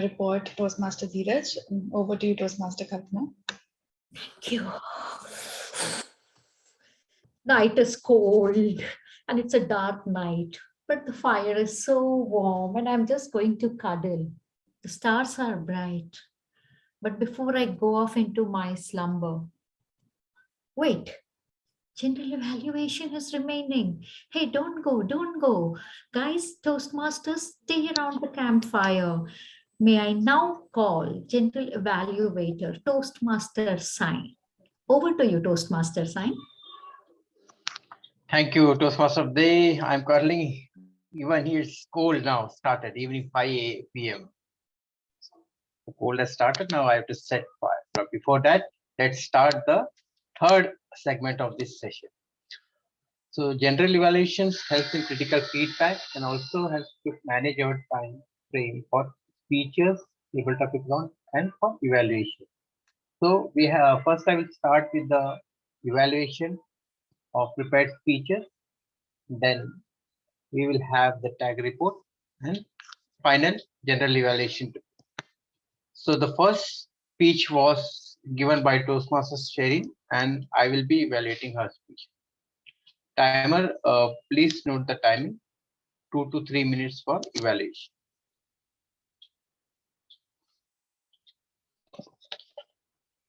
report, Toastmaster Dheeraj. Over to you, Toastmaster Kalpana. Thank you. Night is cold and it's a dark night, but the fire is so warm and I'm just going to cuddle. The stars are bright, but before I go off into my slumber, wait, general evaluation is remaining. Hey, don't go, don't go. Guys, Toastmasters, stay around the campfire. May I now call general evaluator, Toastmaster Sign. Over to you, Toastmaster Sign. Thank you, Toastmaster of the Day. I'm currently, even here it's cold now, started evening 5 p.m. The cold has started, now I have to set fire. But before that, let's start the third segment of this session. So general evaluations helps in critical feedback and also helps to manage our time frame for speeches, table topic round, and for evaluation. So we have first I will start with the evaluation of prepared speeches. Then we will have the tag report and final general evaluation. So the first speech was given by Toastmasters Sherry, and I will be evaluating her speech. Timer, please note the timing, 2 to 3 minutes for evaluation.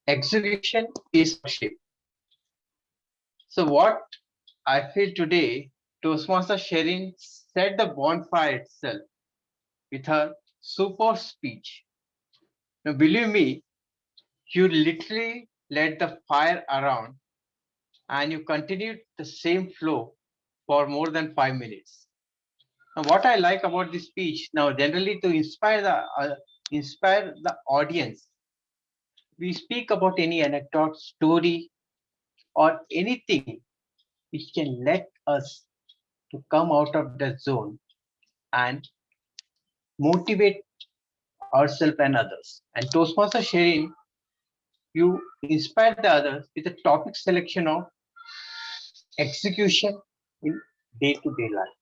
Execution is shape. So what I feel today, Toastmaster Sherin set the bonfire itself with her super speech. Now believe me, you literally let the fire around and you continued the same flow for more than 5 minutes. Now what I like about this speech, now generally to inspire the audience, we speak about any anecdote, story, or anything which can let us to come out of the zone and motivate ourselves and others. And Toastmaster Sherin, you inspire the others with a topic selection of execution in day-to-day life.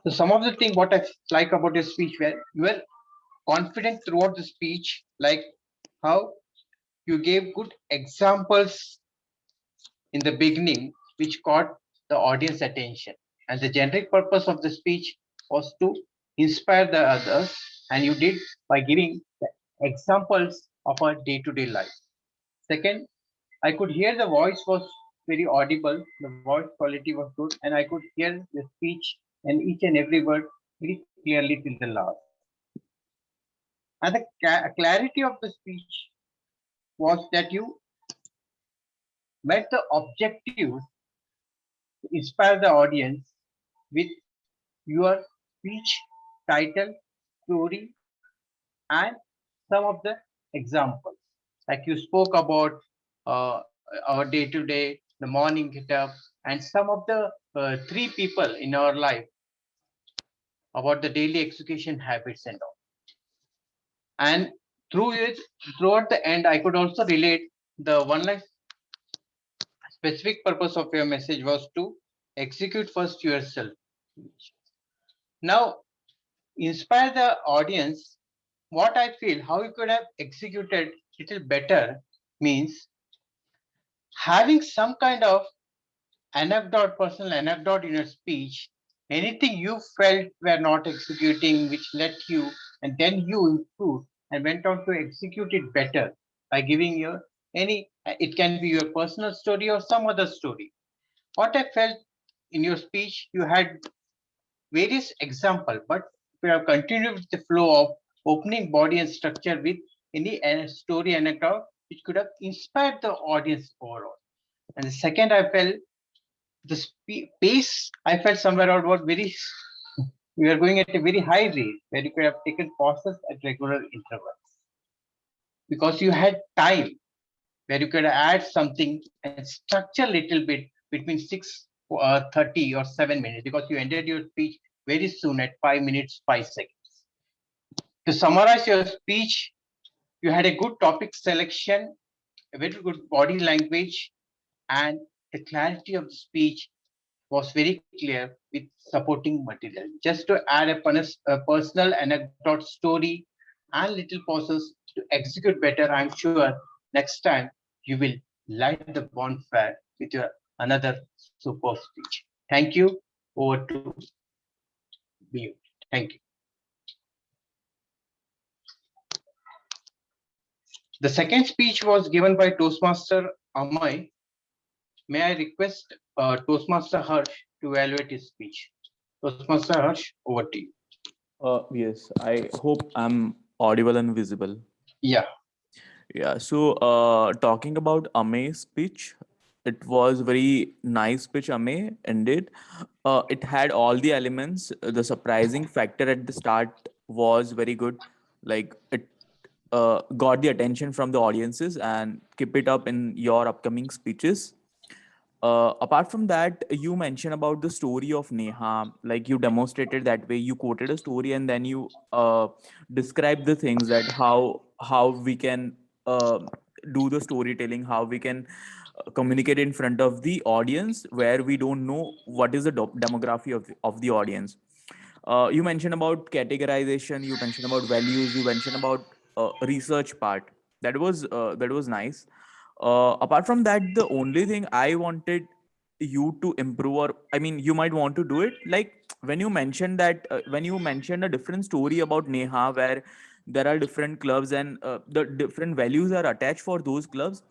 So some of the things what I like about your speech, where you were confident throughout the speech, like how you gave good examples in the beginning, which caught the audience attention. And the generic purpose of the speech was to inspire the others, and you did by giving the examples of our day-to-day life. Second, I could hear the voice was very audible, the voice quality was good, and I could hear the speech and each and every word very clearly till the last. And the clarity of the speech was that you met the objectives to inspire the audience with your speech, title, story, and some of the examples. Like you spoke about our day-to-day, the morning get up, and some of the 3 people in our life about the daily execution habits and all. And throughout the end, I could also relate the one line specific purpose of your message was to execute first yourself. Now, inspire the audience. What I feel, how you could have executed little better means having some kind of anecdote, personal anecdote in your speech, anything you felt were not executing, which led you, and then you improved and went on to execute it better by giving your any, it can be your personal story or some other story. What I felt in your speech, you had various example, but we have continued with the flow of opening body and structure with any story anecdote which could have inspired the audience overall. And the second, I felt the pace, I felt somewhere out was very, we were going at a very high rate where you could have taken pauses at regular intervals because you had time where you could add something and structure a little bit between 6:30 or 7 minutes because you ended your speech very soon at 5 minutes 5 seconds. To summarize your speech, you had a good topic selection, a very good body language, and the clarity of the speech was very clear with supporting material. Just to add a personal anecdote story and little pauses to execute better, I'm sure next time you will light the bonfire with your another superb speech. Thank you. Over to you. Thank you. The second speech was given by Toastmaster Amay. May I request Toastmaster Harsh to evaluate his speech? Toastmaster Harsh, over to you. Yes, I hope I'm audible and visible. Yeah. Yeah, so talking about Ame's speech, it was very nice speech Ame ended. It had all the elements. The surprising factor at the start was very good. Like it got the attention from the audiences, and keep it up in your upcoming speeches. Apart from that, you mentioned about the story of Neha. Like you demonstrated that way. You quoted a story and then you described the things that how we can do the storytelling, how we can communicate in front of the audience where we don't know what is the demography of the audience. You mentioned about categorization. You mentioned about values. You mentioned about research part. That was nice. Apart from that, the only thing I wanted you to improve, or I mean, you might want to do it, like when you mentioned that when you mentioned a different story about Neha, where there are different clubs and the different values are attached for those clubs.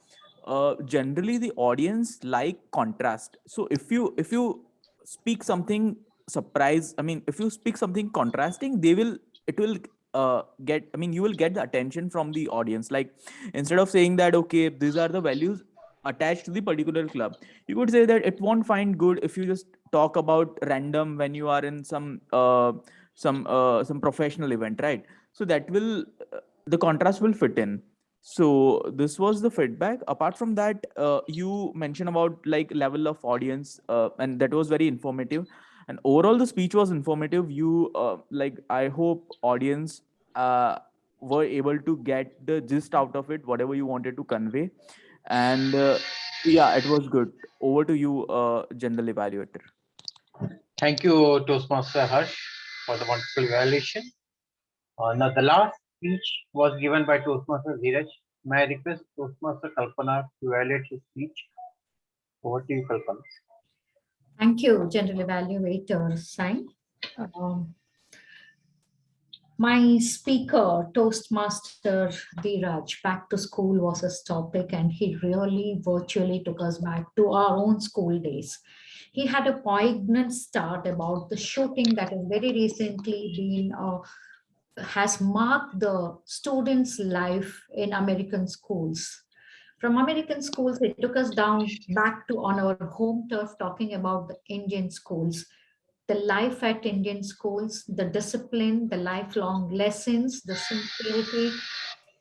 Generally, the audience like contrast. So if you speak something surprise, I mean, if you speak something contrasting, they will it will get, I mean, you will get the attention from the audience. Like instead of saying that okay, these are the values attached to the particular club, you could say that it won't find good if you just talk about random when you are in some professional event, right? So that will the contrast will fit in. So this was the feedback. Apart from that, you mentioned about like level of audience, and that was very informative. And overall the speech was informative. You like, I hope audience uh, were able to get the gist out of it, whatever you wanted to convey. And yeah, it was good. Over to you, general evaluator. Thank you, Toastmaster Harsh, for the wonderful evaluation. Now, the last speech was given by Toastmaster Dheeraj. May I request Toastmaster Kalpana to evaluate his speech? Over to you, Kalpana. Thank you, General Evaluator Sai. Um, my speaker, Toastmaster Dheeraj, back to school was his topic, and he really virtually took us back to our own school days. He had a poignant start about the shooting that has very recently been has marked the students' life in American schools. From American schools, it took us down back to on our home turf, talking about the Indian schools, the life at Indian schools, the discipline, the lifelong lessons, the sincerity,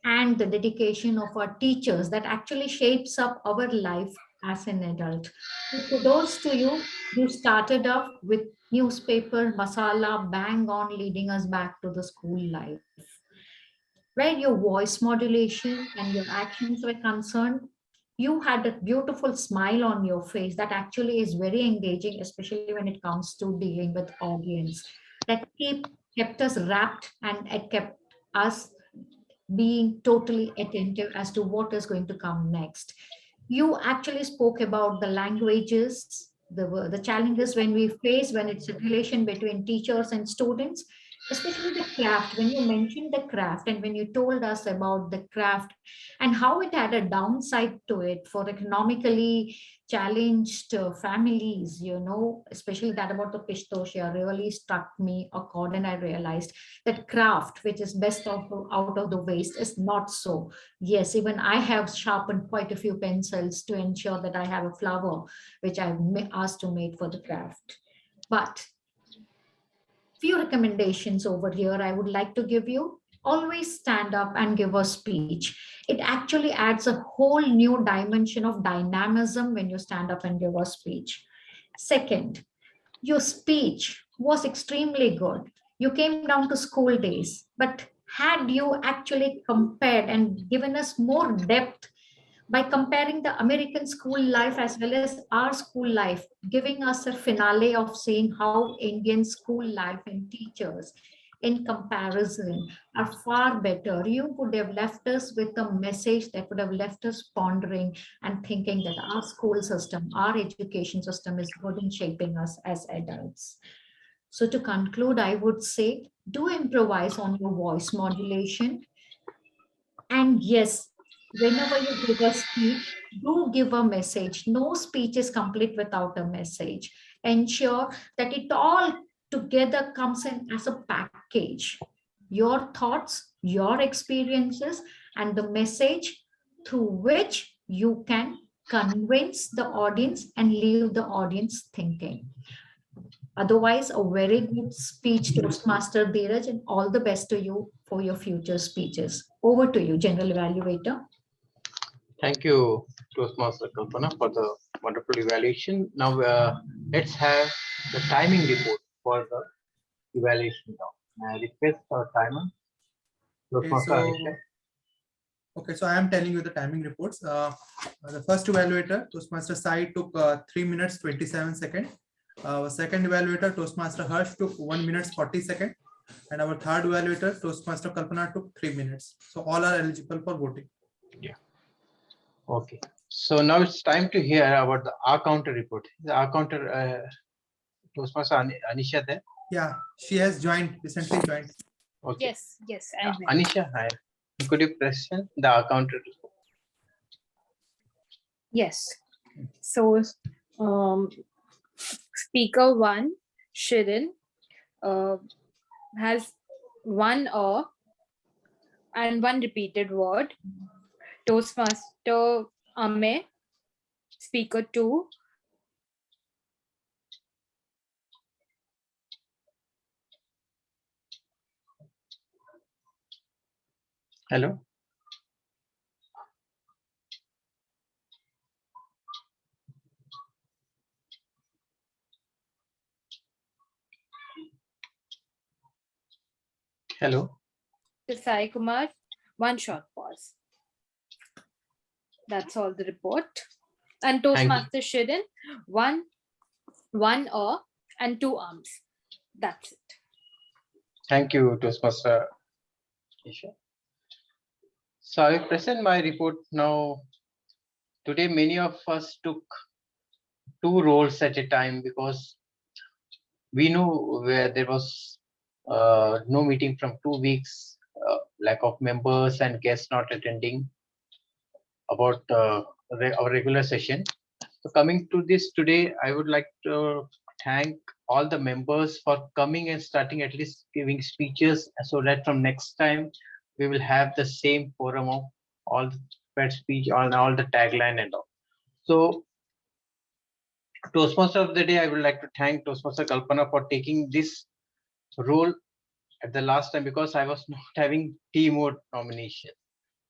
and the dedication of our teachers that actually shapes up our life as an adult. So kudos to you. You started off with newspaper, masala, bang on, leading us back to the school life. Where your voice modulation and your actions were concerned, you had a beautiful smile on your face that actually is very engaging, especially when it comes to dealing with audience. That kept us wrapped, and it kept us being totally attentive as to what is going to come next. You actually spoke about the languages, the challenges when we face when it's a relation between teachers and students, especially the craft. When you mentioned the craft and when you told us about the craft and how it had a downside to it for economically challenged families, especially that about the Pistocia really struck me a chord, and I realized that craft, which is best out of the waste, is not so. Yes, even I have sharpened quite a few pencils to ensure that I have a flower, which I've asked to make for the craft. But few recommendations over here I would like to give you. Always stand up and give a speech. It actually adds a whole new dimension of dynamism when you stand up and give a speech. Second, your speech was extremely good. You came down to school days, but had you actually compared and given us more depth by comparing the American school life as well as our school life, giving us a finale of seeing how Indian school life and teachers in comparison are far better. You would have left us with a message that would have left us pondering and thinking that our school system, our education system is good in shaping us as adults. So to conclude, I would say do improvise on your voice modulation. And yes, whenever you give a speech, do give a message. No speech is complete without a message. Ensure that it all together comes in as a package. Your thoughts, your experiences, and the message through which you can convince the audience and leave the audience thinking. Otherwise, a very good speech, Toastmaster Dheeraj, and all the best to you for your future speeches. Over to you, General Evaluator. Thank you, Toastmaster Kalpana, for the wonderful evaluation. Now, let's have the timing report for the evaluation now. I request our timer. Okay, so I am telling you the timing reports. The first evaluator, Toastmaster Sai, took 3 minutes 27 seconds. Our second evaluator, Toastmaster Harsh, took 1 minute 40 seconds. And our third evaluator, Toastmaster Kalpana, took 3 minutes. So all are eligible for voting. Yeah. Okay. So now it's time to hear about the R counter report. The R counter, Toastmaster Anisha there? Yeah, she has joined, recently joined. Okay. Yes, Anisha, hi. Could you present the R counter report? Yes. So, speaker 1, Shirin, has 1 and 1 repeated word. Toastmaster Ame, speaker 2, Hello? Hello? Sai Kumar, 1 short pause. That's all the report. And Toastmaster Shirin, 1 and 2 arms. That's it. Thank you, Toastmaster Anisha. So I present my report now. Today, many of us took 2 roles at a time because we know where there was no meeting from 2 weeks, lack of members and guests not attending about our regular session. So coming to this today, I would like to thank all the members for coming and starting at least giving speeches so that from next time we will have the same forum of all the spread speech, all the tagline and all. So Toastmaster of the day, I would like to thank Toastmaster Kalpana for taking this role at the last time because I was not having T-mode nomination.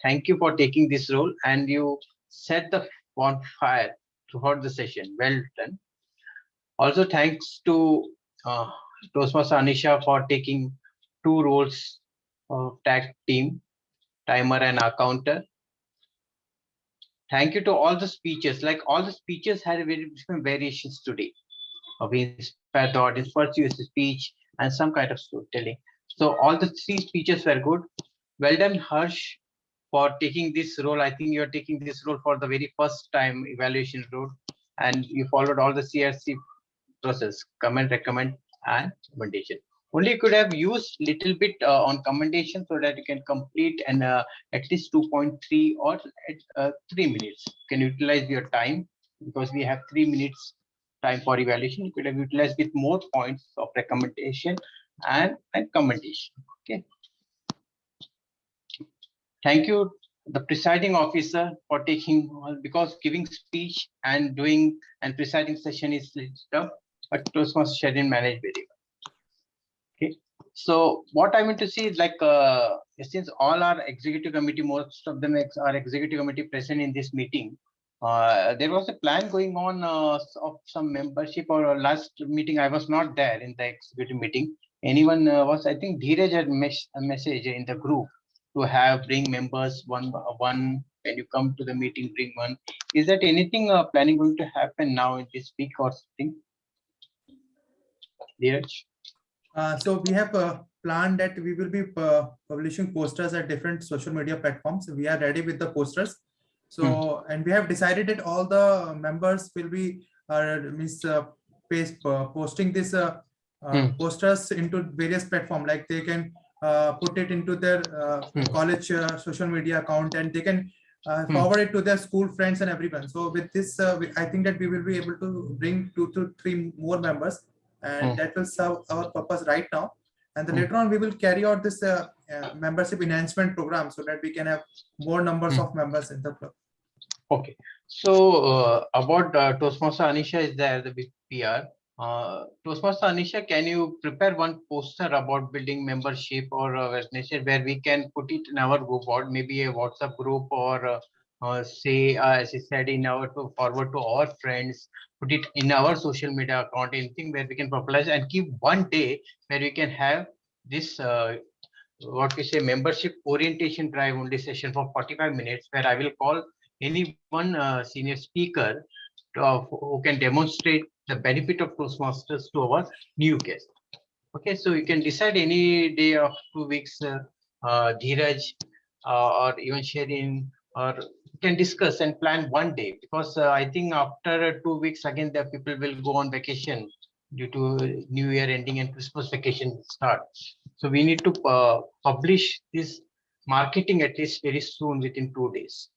Thank you for taking this role and you set the bonfire throughout the session. Well done. Also, thanks to Toastmaster Anisha for taking 2 roles of tag team, timer and our counter. Thank you to all the speeches. Like all the speeches had very different variations today. We inspired the audience, first use speech and some kind of storytelling. So all the 3 speeches were good. Well done, Harsh, for taking this role. I think you're taking this role for the very first time, evaluation role, and you followed all the CRC process: comment, recommend, and recommendation. Only you could have used little bit on commendation so that you can complete and at least 2.3 or 3 minutes. You can utilize your time because we have 3 minutes time for evaluation. You could have utilized with more points of recommendation and commendation. Okay. Thank you, the presiding officer, for taking, because giving speech and doing and presiding session is tough, but Toastmasters Sharon manage very well. Okay. So what I meant to see is like, since all our executive committee, most of them are executive committee present in this meeting, there was a plan going on of some membership, or last meeting I was not there in the executive meeting. Anyone was, I think Dheeraj had a message in the group to have bring members one when you come to the meeting, bring one. Is that anything planning going to happen now in this week or something? Dheeraj? So we have planned that we will be publishing posters at different social media platforms. We are ready with the posters. So, and we have decided that all the members will be posting this posters into various platforms. Like they can put it into their college social media account, and they can forward it to their school friends and everyone. So with this, I think that we will be able to bring 2 to 3 more members, and that will serve our purpose right now. And then later on, we will carry out this membership enhancement program so that we can have more numbers of members in the club. Okay. So about Toastmaster Anisha is there, the big PR. Toastmaster Anisha, can you prepare one poster about building membership or organization where we can put it in our group, or maybe a WhatsApp group, or say, as I said, in our forward to our friends, put it in our social media account, anything where we can popularize and keep one day where we can have this what we say membership orientation drive only session for 45 minutes, where I will call any one senior speaker who can demonstrate the benefit of Toastmasters to our new guests. Okay, so you can decide any day of 2 weeks, Dheeraj or even Sherin, or you can discuss and plan one day, because I think after 2 weeks again the people will go on vacation due to New Year ending and Christmas vacation start. So we need to publish this marketing at least very soon, within 2 days.